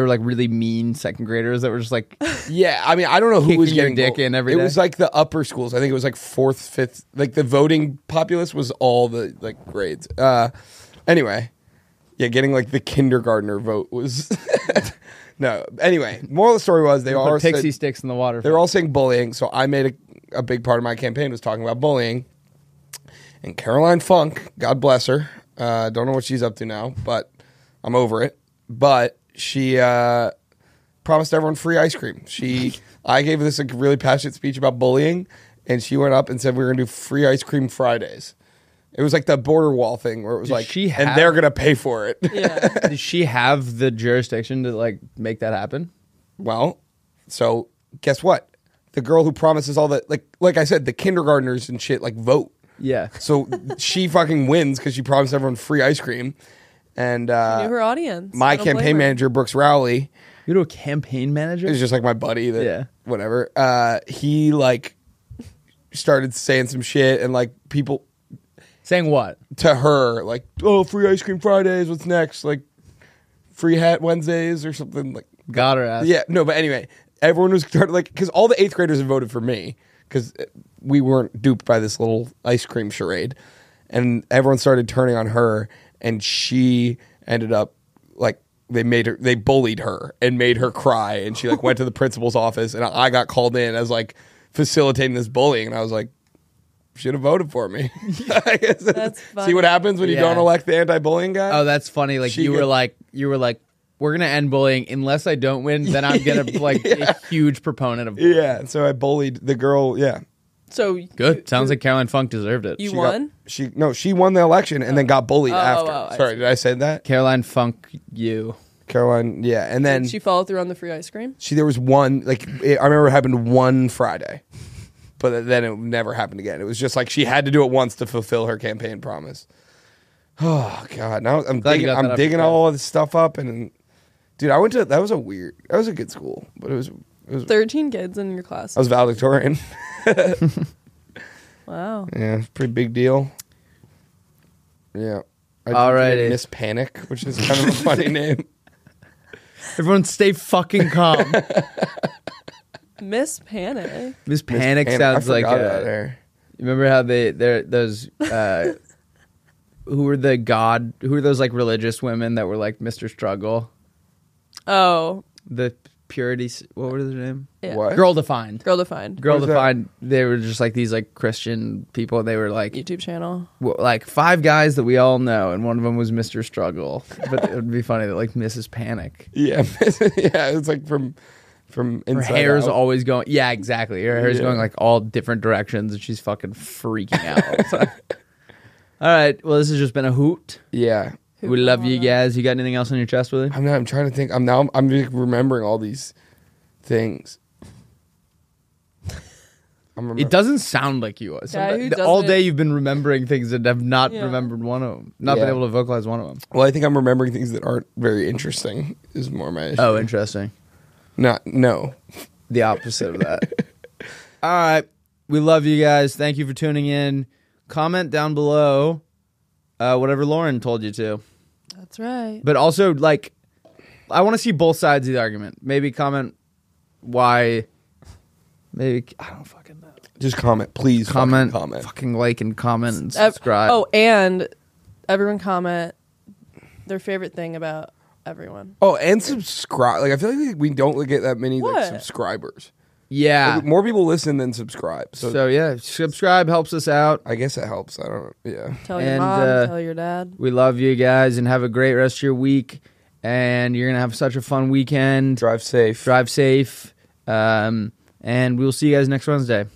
were really mean second graders that were just like Yeah, I mean, I don't know who was Kicking your getting dick in every It day? was like the upper schools. I think it was like 4th, 5th. Like the voting populace was all the like grades. Anyway, yeah, getting like the kindergartner vote was no. Anyway, moral of the story was they all put pixie said, sticks in the water. they were all saying bullying. So I made a big part of my campaign was talking about bullying. And Caroline Funk, God bless her, don't know what she's up to now, but I'm over it. But she promised everyone free ice cream. I gave this really passionate speech about bullying, and she went up and said we were going to do free ice cream Fridays. It was like the border wall thing where it was and they're going to pay for it. Yeah. Did she have the jurisdiction to make that happen? Well, so guess what? The girl who promises all that, like I said, the kindergartners and shit vote. Yeah. So she fucking wins because she promised everyone free ice cream. And Knew her audience. my I don't blame campaign her. manager, Brooks Rowley, You know a campaign manager? is just like my buddy that Yeah. whatever. He started saying some shit and people Saying what? to her oh, free ice cream Fridays, what's next? Free hat Wednesdays or something Got her ass. Yeah, no, but anyway, everyone was started because all the 8th graders had voted for me because we weren't duped by this little ice cream charade, and everyone started turning on her, and she ended up they bullied her and made her cry, and she went to the principal's office, and I got called in as facilitating this bullying, and I was like, should have voted for me. That's See what happens when you Yeah. don't elect the anti-bullying guy? Oh, that's funny. You were like, we're gonna end bullying unless I don't win. Then I'm gonna a huge proponent of bullying. Yeah, so I bullied the girl. Yeah, So Good. Sounds like Caroline Funk deserved it. you She won. She won the election and then got bullied after. I Sorry, see. did I say that? Caroline Funk, you. Caroline, yeah, and then Did she follow through on the free ice cream? there was one I remember it happened one Friday, but then it never happened again. It was just she had to do it once to fulfill her campaign promise. Oh God! Now I'm Glad you digging. got that I'm off digging your chest. all of this stuff up, and dude, I went to that was a good school, but it was 13 kids in your class. I was valedictorian. Wow. Yeah, pretty big deal. Yeah. Alrighty. Miss Panic, which is kind of a funny name. Everyone stay fucking calm. Miss Panic. Miss Panic sounds like you remember how they're those who were those like religious women that were like Mr. Struggle? Oh. The Purities, what was their name? Yeah. What? Girl Defined. Girl Defined. Girl Defined. They were just like these like Christian people. They were like YouTube channel. Like 5 guys that we all know, and one of them was Mr. Struggle. But it would be funny that like Mrs. Panic. Yeah, yeah. It's like from Her inside hair's out. always going. Yeah, exactly. Her hair's Yeah. going like all different directions, and she's fucking freaking out all the time. All right. Well, this has just been a hoot. Yeah. We love you guys. You got anything else on your chest, Willie? I'm trying to think. I'm just remembering all these things. It doesn't sound like you. All day you've been remembering things and have not remembered one of them. Not been able to vocalize one of them. Well, I think I'm remembering things that aren't very interesting. Is more my issue. Oh, interesting. No. The opposite of that. All right. We love you guys. Thank you for tuning in. Comment down below whatever Lauren told you to. That's right. But also, like, I want to see both sides of the argument. Maybe comment why. Maybe, I don't fucking know. Just comment, please. Comment. Comment. Fucking like and comment and subscribe. And everyone comment their favorite thing about everyone. Oh, and subscribe. Like, I feel like we don't get that many like subscribers. Yeah. Like, more people listen than subscribe. So yeah, subscribe helps us out. I guess it helps. I don't. Yeah. Tell your mom. Tell your dad. We love you guys and have a great rest of your week. And you're gonna have such a fun weekend. Drive safe. And we'll see you guys next Wednesday.